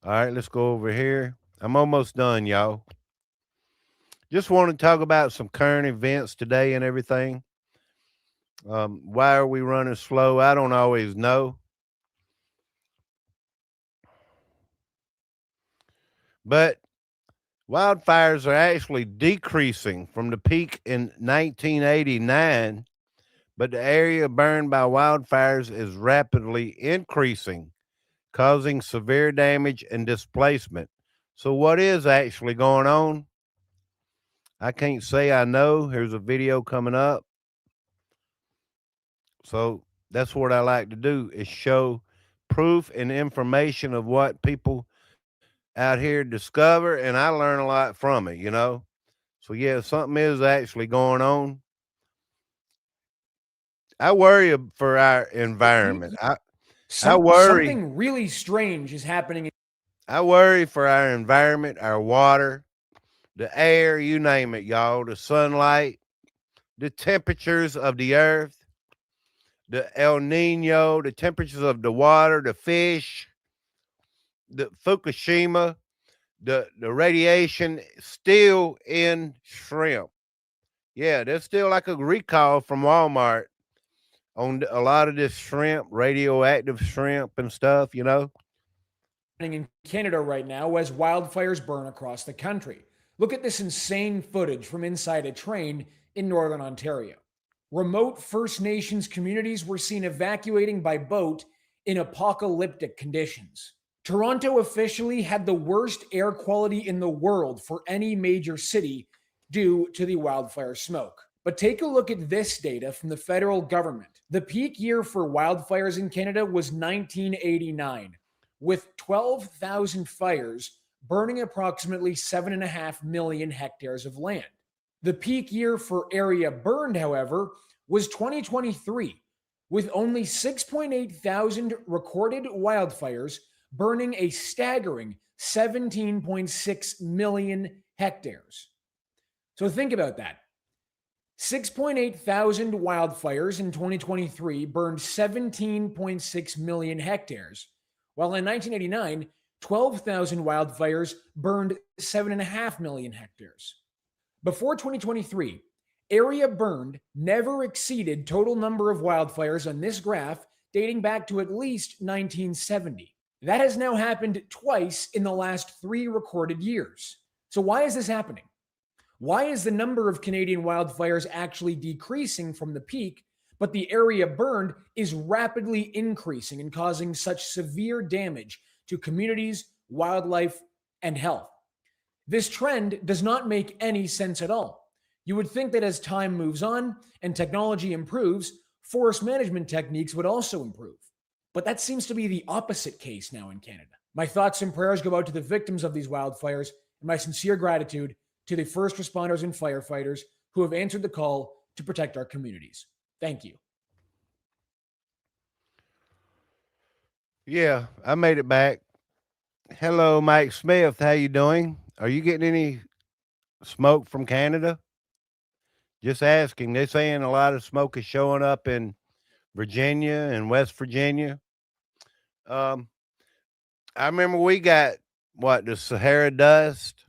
All right, let's go over here. I'm almost done, y'all. Just want to talk about some current events today and everything. Why are we running slow? I don't always know. But wildfires are actually decreasing from the peak in 1989, but the area burned by wildfires is rapidly increasing, causing severe damage and displacement. So, what is actually going on? I can't say I know. Here's a video coming up. So, that's what I like to do is show proof and information of what people out here discover, and I learn a lot from it, you know. So yeah, something is actually going on. I worry for our environment. I worry. Something really strange is happening. I worry for our environment, our water, the air, you name it, y'all. The sunlight, the temperatures of the earth, the El Nino, the temperatures of the water, the fish, the Fukushima, the radiation still in shrimp. Yeah, there's still like a recall from Walmart on a lot of this shrimp, radioactive shrimp and stuff, you know. in Canada right now as wildfires burn across the country. Look at this insane footage from inside a train in Northern Ontario. Remote First Nations communities were seen evacuating by boat in apocalyptic conditions. Toronto officially had the worst air quality in the world for any major city due to the wildfire smoke. But take a look at this data from the federal government. The peak year for wildfires in Canada was 1989, with 12,000 fires burning approximately 7.5 million hectares of land. The peak year for area burned, however, was 2023, with only 6.8 thousand recorded wildfires burning a staggering 17.6 million hectares. So think about that. 6.8 thousand wildfires in 2023 burned 17.6 million hectares, while in 1989, 12,000 wildfires burned 7.5 million hectares. Before 2023, area burned never exceeded total number of wildfires on this graph dating back to at least 1970. That has now happened twice in the last 3 recorded years. So why is this happening? Why is the number of Canadian wildfires actually decreasing from the peak, but the area burned is rapidly increasing and causing such severe damage to communities, wildlife, and health? This trend does not make any sense at all. You would think that as time moves on and technology improves, forest management techniques would also improve. But that seems to be the opposite case now in Canada. My thoughts and prayers go out to the victims of these wildfires, and my sincere gratitude to the first responders and firefighters who have answered the call to protect our communities. Thank you. Yeah, I made it back. Hello, Mike Smith. How you doing? Are you getting any smoke from Canada? Just asking. They're saying a lot of smoke is showing up in Virginia and West Virginia. Um, I remember we got the Sahara dust,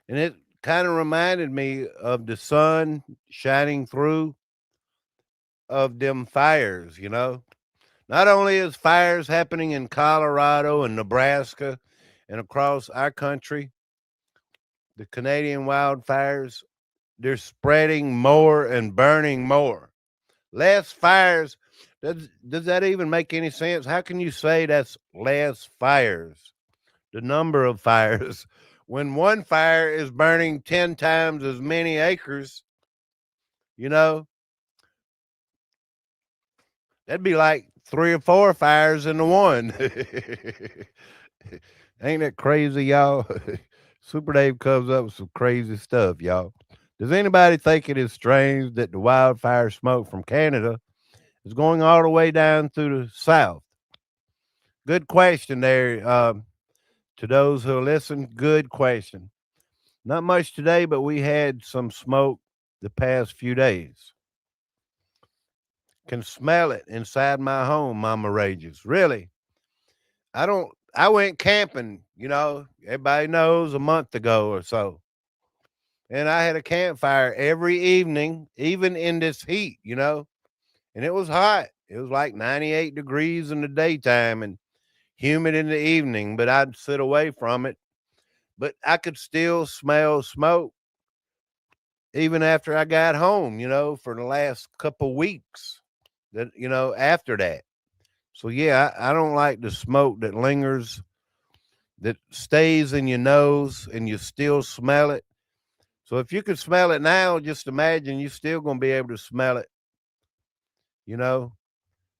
and it kind of reminded me of the sun shining through of them fires, you know. Not only is fires happening in Colorado and Nebraska and across our country, the Canadian wildfires, they're spreading more and burning more. Less fires. Does that even make any sense? How can you say that's less fires? The number of fires. When one fire is burning 10 times as many acres, you know, that'd be like 3 or 4 fires into one. Ain't that crazy, y'all? Super Dave comes up with some crazy stuff, y'all. Does anybody think it is strange that the wildfire smoke from Canada is going all the way down through the south? Good question there. To those who listen, good question. Not much today, but we had some smoke the past few days. Can smell it inside my home, Mama rages. Really? I went camping, everybody knows, a month ago or so. And I had a campfire every evening, even in this heat, and it was hot. It was like 98 degrees in the daytime and humid in the evening, but I'd sit away from it. But I could still smell smoke even after I got home, for the last couple weeks after that. So yeah, I don't like the smoke that lingers, that stays in your nose and you still smell it. So if you can smell it now, just imagine you're still going to be able to smell it,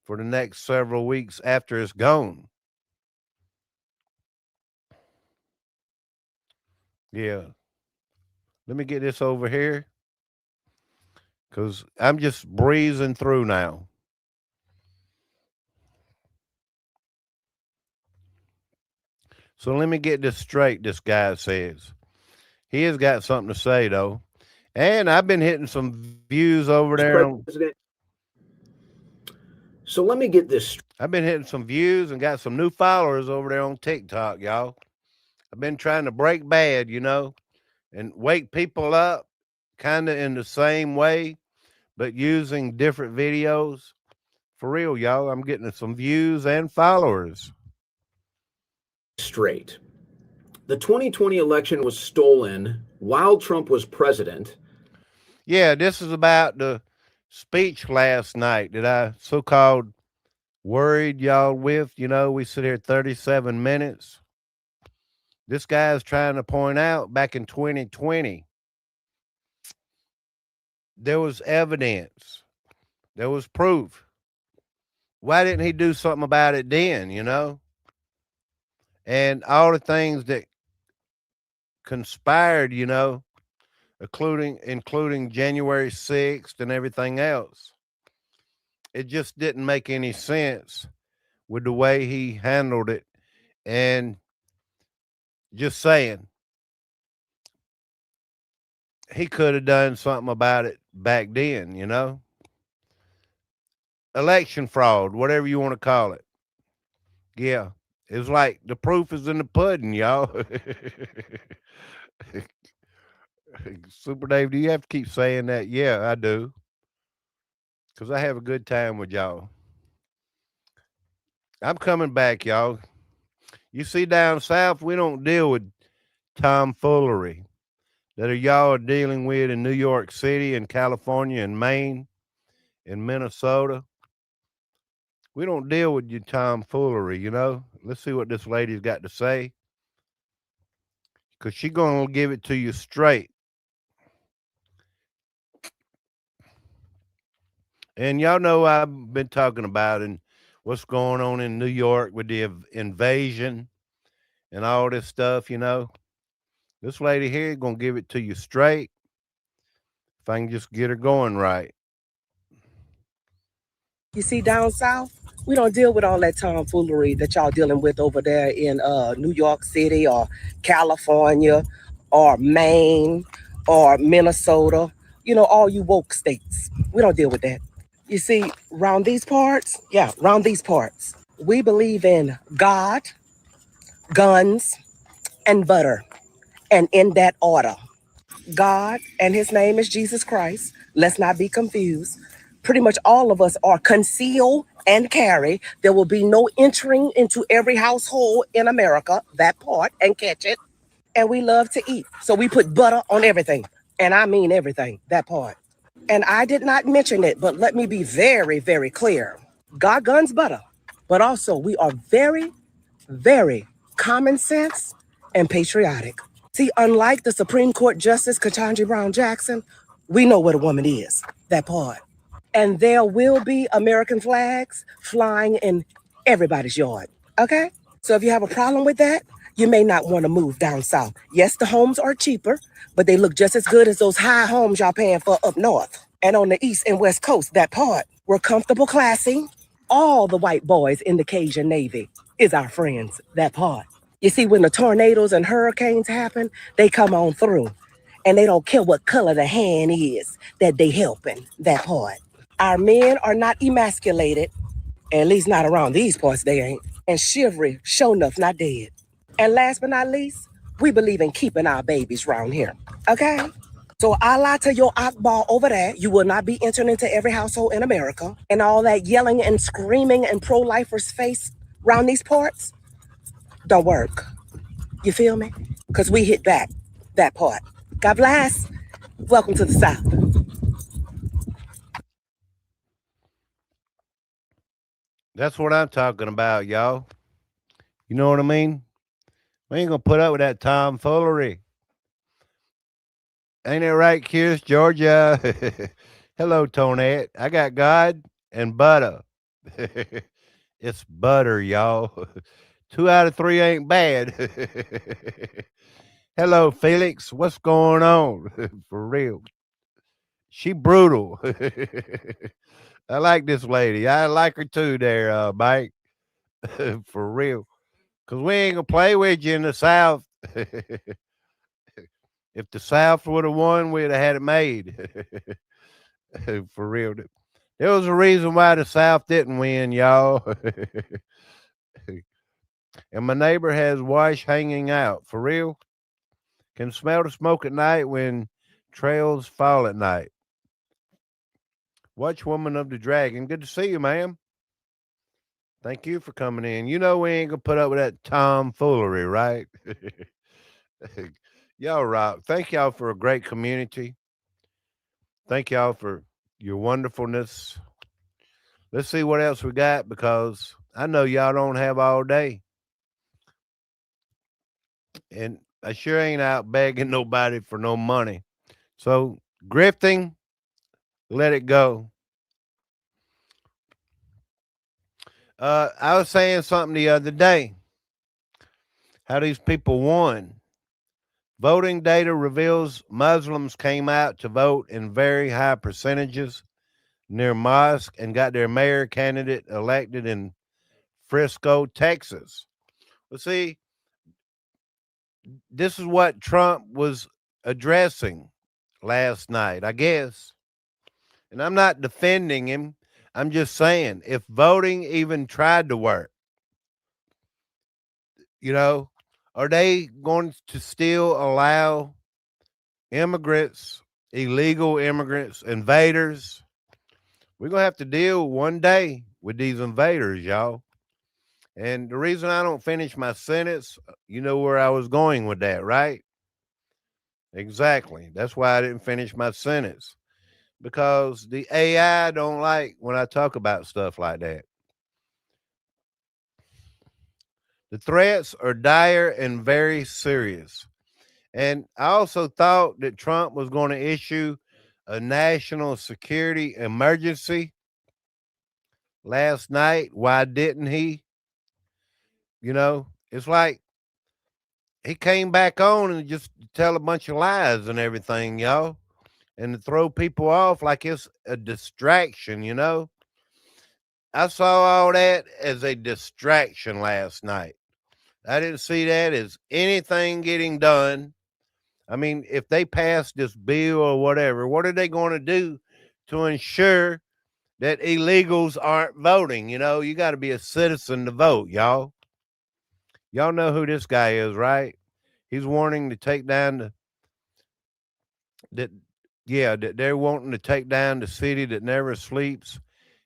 for the next several weeks after it's gone. Yeah. Let me get this over here because I'm just breezing through now. So let me get this straight, this guy says. He has got something to say, though. And I've been hitting some views over there. So let me get this. I've been hitting some views and got some new followers over there on TikTok, y'all. I've been trying to break bad, and wake people up kind of in the same way, but using different videos. For real, y'all, I'm getting some views and followers. straight. The 2020 election was stolen while Trump was president. Yeah, this is about the speech last night that I so-called worried y'all with. You know, we sit here 37 minutes. This guy's trying to point out back in 2020, there was evidence, there was proof. Why didn't he do something about it then, you know? And all the things that conspired, you know, including January 6th and everything else. It just didn't make any sense with the way he handled it. And just saying, he could have done something about it back then, you know? Election fraud, whatever you want to call it. Yeah. It's like the proof is in the pudding, y'all. Super Dave, do you have to keep saying that? Yeah, I do. Because I have a good time with y'all. I'm coming back, y'all. You see, down south, we don't deal with tomfoolery that y'all are dealing with in New York City and California and Maine and Minnesota. We don't deal with your tomfoolery, you know. Let's see what this lady's got to say. Because she's going to give it to you straight. And y'all know I've been talking about and what's going on in New York with the invasion and all this stuff, you know. This lady here is going to give it to you straight if I can just get her going right. You see, down south, we don't deal with all that tomfoolery that y'all dealing with over there in New York City or California or Maine or Minnesota. You know, all you woke states. We don't deal with that. You see, round these parts, we believe in God, guns, and butter. And in that order. God, and his name is Jesus Christ. Let's not be confused. Pretty much all of us are conceal and carry. There will be no entering into every household in America, that part, and catch it. And we love to eat. So we put butter on everything. And I mean everything, that part. And I did not mention it, but let me be very, very clear. God, guns, butter. But also, we are very, very common sense and patriotic. See, unlike the Supreme Court Justice Ketanji Brown Jackson, we know what a woman is, that part. And there will be American flags flying in everybody's yard, okay? So if you have a problem with that, you may not want to move down south. Yes, the homes are cheaper, but they look just as good as those high homes y'all paying for up north. And on the east and west coast, that part, we're comfortable, classy. All the white boys in the Cajun Navy is our friends, that part. You see, when the tornadoes and hurricanes happen, they come on through. And they don't care what color the hand is that they helping, that part. Our men are not emasculated, at least not around these parts they ain't. And chivalry, sure enough, not dead. And last but not least, we believe in keeping our babies around here, okay? So I lie to your Akbar over there. You will not be entering into every household in America. And all that yelling and screaming in pro-lifers' face around these parts don't work. You feel me? Because we hit back, that part. God bless. Welcome to the South. That's what I'm talking about, y'all. You know what I mean? We ain't going to put up with that tomfoolery. Ain't it right, Curious Georgia? Hello, Tonette. I got God and butter. It's butter, y'all. 2 out of 3 ain't bad. Hello, Felix. What's going on? For real. She brutal. I like this lady. I like her too there, Mike. For real. Because we ain't going to play with you in the South. If the South would have won, we'd have had it made. For real. There was a reason why the South didn't win, y'all. And my neighbor has wash hanging out. For real. Can smell the smoke at night when trails fall at night. Watch Woman of the Dragon. Good to see you, ma'am. Thank you for coming in. You know we ain't gonna put up with that tomfoolery, right? Y'all rock. Thank y'all for a great community. Thank y'all for your wonderfulness. Let's see what else we got because I know y'all don't have all day. And I sure ain't out begging nobody for no money. So grifting, let it go. I was saying something the other day. How these people won. Voting data reveals Muslims came out to vote in very high percentages near mosque and got their mayor candidate elected in Frisco, Texas. Well, see, this is what Trump was addressing last night, I guess. And I'm not defending him. I'm just saying, if voting even tried to work, you know, are they going to still allow immigrants, illegal immigrants, invaders? We're going to have to deal one day with these invaders, y'all. And the reason I don't finish my sentence, you know where I was going with that, right? Exactly. That's why I didn't finish my sentence. Because the AI don't like when I talk about stuff like that. The threats are dire and very serious. And I also thought that Trump was going to issue a national security emergency last night. Why didn't he? You know, it's like he came back on and just tell a bunch of lies and everything, y'all, and to throw people off like it's a distraction, you know. I saw all that as a distraction last night. I didn't see that as anything getting done. I mean, if they pass this bill or whatever, what are they going to do to ensure that illegals aren't voting? You know, you got to be a citizen to vote, y'all. Y'all know who this guy is, right? He's wanting to take down that that they're wanting to take down the city that never sleeps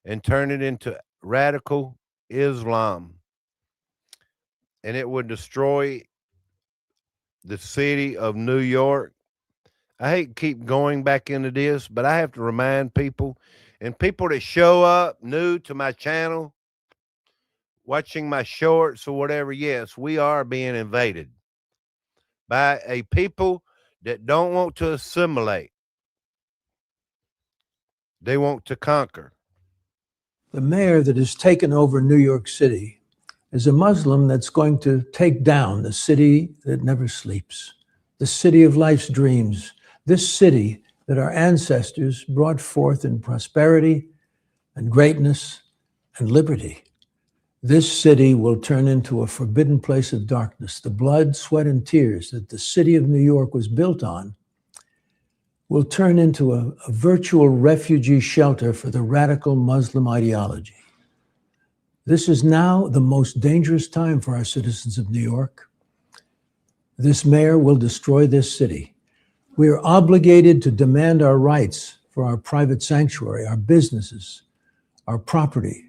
and turn it into radical Islam. And it would destroy the city of New York. I hate to keep going back into this, but I have to remind people and people that show up new to my channel, watching my shorts or whatever, yes, we are being invaded by a people that don't want to assimilate. They want to conquer. The mayor that has taken over New York City is a Muslim that's going to take down the city that never sleeps, the city of life's dreams, this city that our ancestors brought forth in prosperity and greatness and liberty. This city will turn into a forbidden place of darkness. The blood, sweat, and tears that the city of New York was built on will turn into a virtual refugee shelter for the radical Muslim ideology. This is now the most dangerous time for our citizens of New York. This mayor will destroy this city. We are obligated to demand our rights for our private sanctuary, our businesses, our property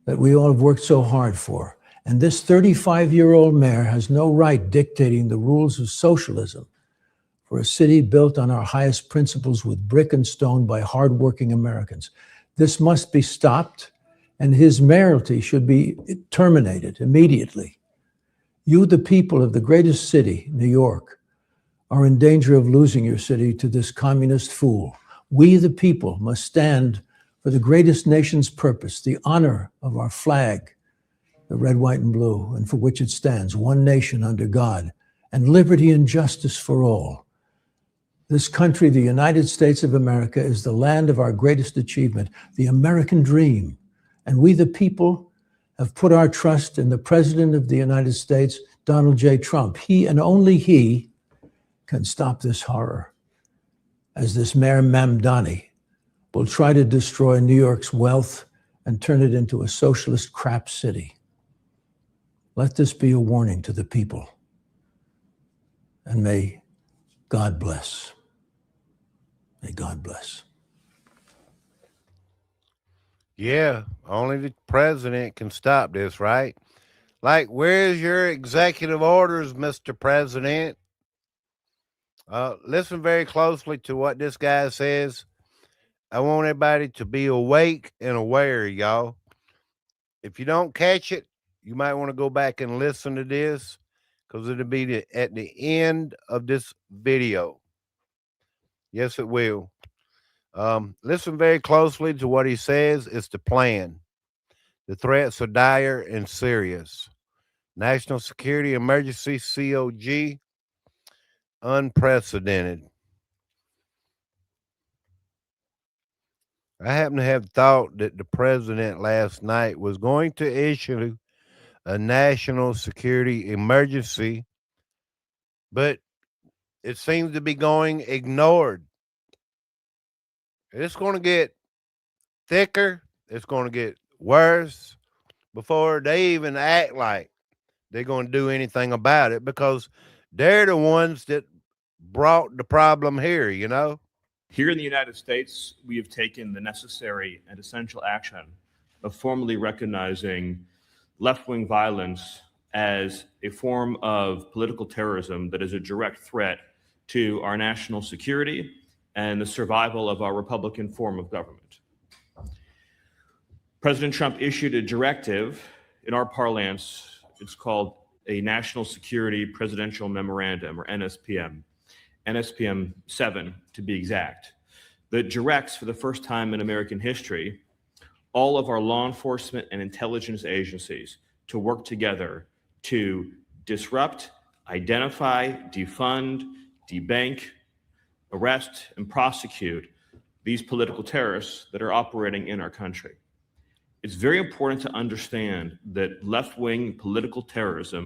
that we all have worked so hard for. And this 35-year-old mayor has no right dictating the rules of socialism for a city built on our highest principles with brick and stone by hardworking Americans. This must be stopped, and his mayoralty should be terminated immediately. You, the people of the greatest city, New York, are in danger of losing your city to this communist fool. We, the people, must stand for the greatest nation's purpose, the honor of our flag, the red, white, and blue, and for which it stands, one nation under God, and liberty and justice for all. This country, the United States of America, is the land of our greatest achievement, the American dream. And we, the people, have put our trust in the President of the United States, Donald J. Trump. He and only he can stop this horror, as this Mayor Mamdani will try to destroy New York's wealth and turn it into a socialist crap city. Let this be a warning to the people. And may God bless. May God bless. Yeah, only the president can stop this, right? Like, where's your executive orders, Mr. President? Listen very closely to what this guy says. I want everybody to be awake and aware, y'all. If you don't catch it, you might want to go back and listen to this because it'll be at the end of this video. Yes, it will. Listen very closely to what he says. It's the plan. The threats are dire and serious. National security emergency, COG, unprecedented. I happen to have thought that the president last night was going to issue a national security emergency, but it seems to be going ignored. It's going to get thicker. It's going to get worse before they even act like they're going to do anything about it because they're the ones that brought the problem here, you know? Here in the United States, we have taken the necessary and essential action of formally recognizing left-wing violence as a form of political terrorism that is a direct threat to our national security and the survival of our Republican form of government. President Trump issued a directive, in our parlance, it's called a National Security Presidential Memorandum, or NSPM, NSPM 7 to be exact, that directs for the first time in American history all of our law enforcement and intelligence agencies to work together to disrupt, identify, defund, debank, arrest, and prosecute these political terrorists that are operating in our country. It's very important to understand that left-wing political terrorism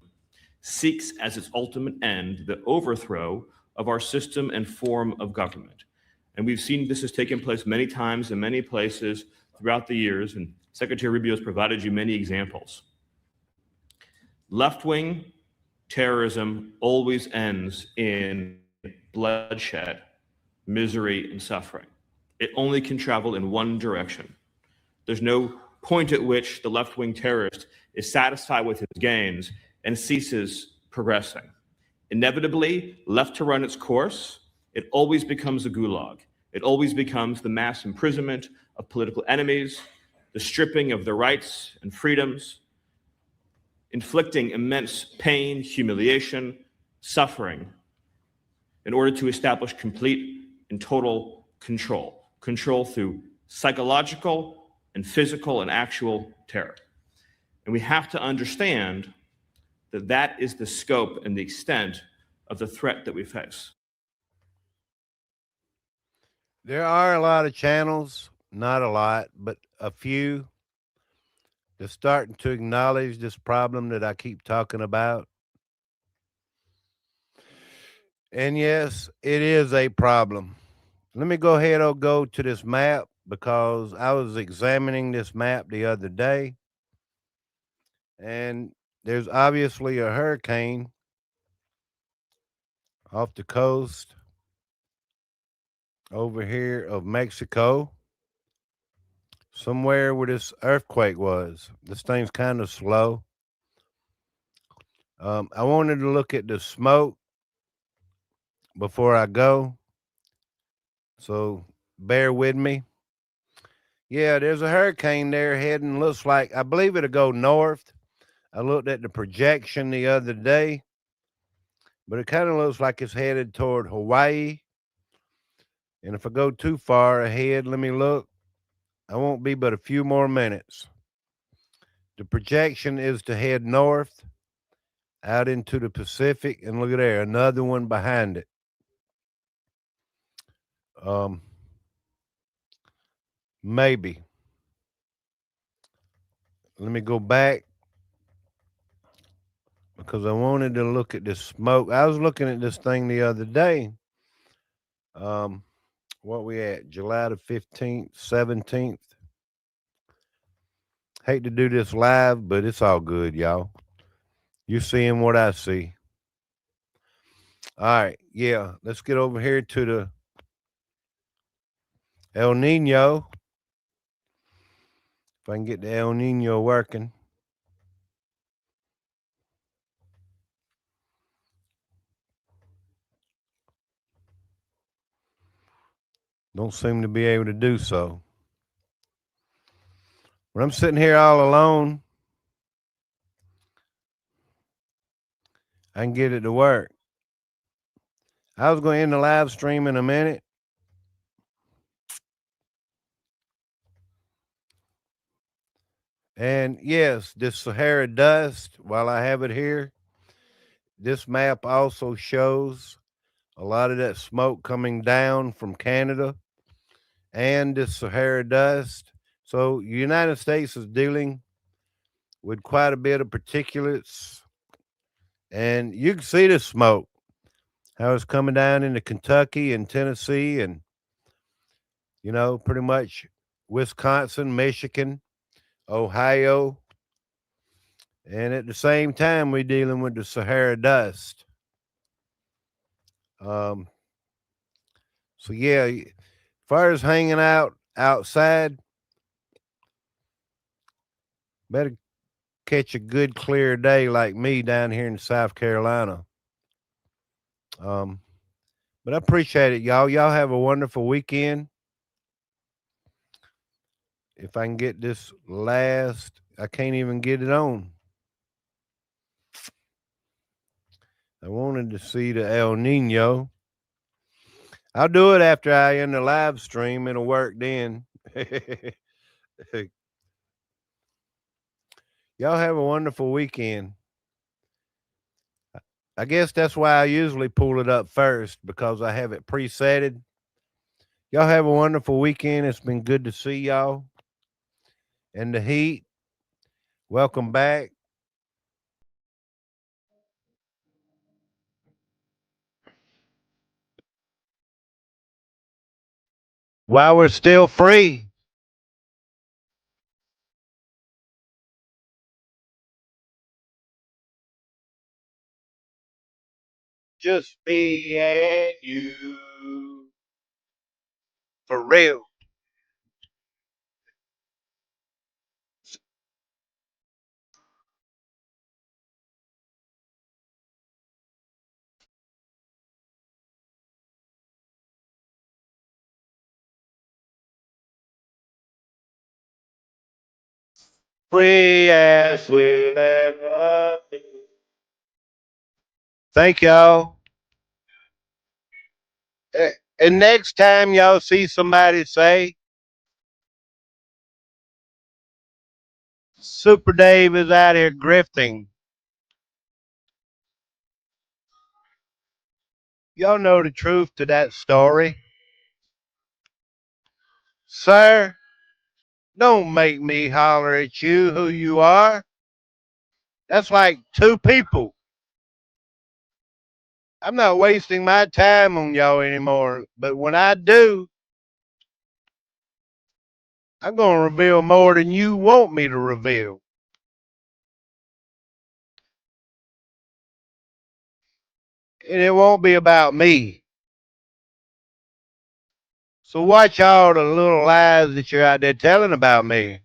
seeks as its ultimate end the overthrow of our system and form of government. And we've seen this has taken place many times in many places throughout the years, and Secretary Rubio has provided you many examples. Left-wing terrorism always ends in bloodshed, misery, and suffering. It only can travel in one direction. There's no point at which the left-wing terrorist is satisfied with his gains and ceases progressing. Inevitably, left to run its course, it always becomes a gulag. It always becomes the mass imprisonment of political enemies, the stripping of their rights and freedoms, inflicting immense pain, humiliation, suffering, in order to establish complete and total control. Control through psychological and physical and actual terror. And we have to understand that that is the scope and the extent of the threat that we face. There are a lot of channels, not a lot, but a few. They're starting to acknowledge this problem that I keep talking about. And yes, it is a problem. Let me go ahead and go to this map because I was examining this map the other day. And there's obviously a hurricane off the coast over here of Mexico, somewhere where this earthquake was. This thing's kind of slow. I wanted to look at the smoke before I go, so bear with me. Yeah, there's a hurricane there heading, looks like, I believe it'll go north. I looked at the projection the other day, but it kind of looks like it's headed toward Hawaii. And if I go too far ahead, let me look. I won't be but a few more minutes. The projection is to head north out into the Pacific, and look at there, another one behind it. Maybe. Let me go back because I wanted to look at this smoke. I was looking at this thing the other day. What we at? July the 15th, 17th. Hate to do this live, but it's all good, y'all. You seeing what I see. All right, yeah. Let's get over here to the El Nino. I can get the El Nino working. Don't seem to be able to do so. When I'm sitting here all alone, I can get it to work. I was going to end the live stream in a minute. And yes, this Sahara dust, while I have it here, this map also shows a lot of that smoke coming down from Canada and this Sahara dust. So the United States is dealing with quite a bit of particulates. And you can see the smoke, how it's coming down into Kentucky and Tennessee and, pretty much Wisconsin, Michigan, Ohio. And at the same time, we're dealing with the Sahara dust. So yeah, as far as hanging out outside, better catch a good clear day like me down here in South Carolina. But I appreciate it, y'all. Y'all have a wonderful weekend. If I can get this last, I can't even get it on. I wanted to see the El Nino. I'll do it after I end the live stream. It'll work then. Y'all have a wonderful weekend. I guess that's why I usually pull it up first, because I have it presetted. Y'all have a wonderful weekend. It's been good to see y'all. And the heat, welcome back. While we're still free. Just me and you. For real. Free as we'll ever be. Thank y'all. And next time y'all see somebody say, Super Dave is out here grifting, y'all know the truth to that story. Sir, don't make me holler at you who you are. That's like two people. I'm not wasting my time on y'all anymore. But when I do, I'm going to reveal more than you want me to reveal. And it won't be about me. So watch all the little lies that you're out there telling about me.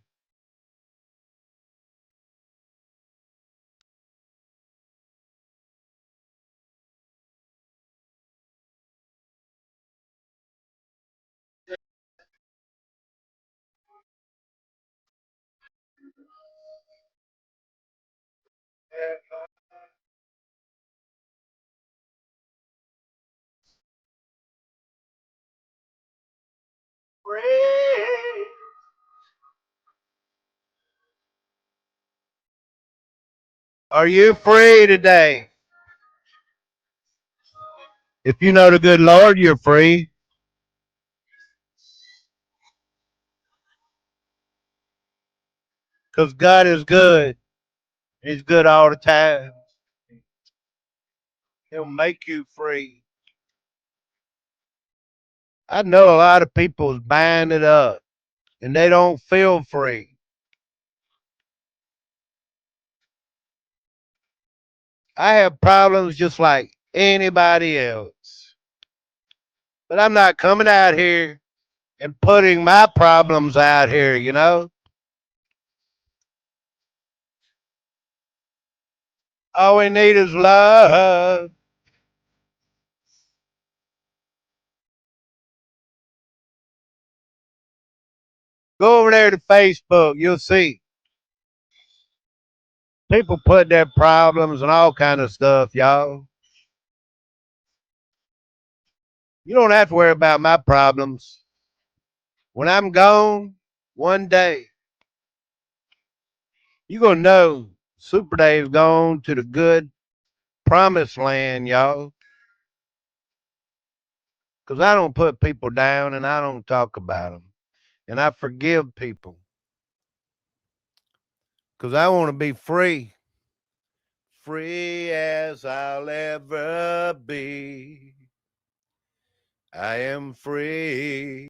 Are you free today? If you know the good Lord, you're free. Because God is good. He's good all the time. He'll make you free. I know a lot of people is buying it up and they don't feel free. I have problems just like anybody else. But I'm not coming out here and putting my problems out here, All we need is love. Go over there to Facebook. You'll see. People put their problems and all kind of stuff, y'all. You don't have to worry about my problems. When I'm gone, one day, you're going to know Super Dave's gone to the good promised land, y'all. Because I don't put people down and I don't talk about them. And I forgive people. Because I want to be free. Free as I'll ever be. I am free.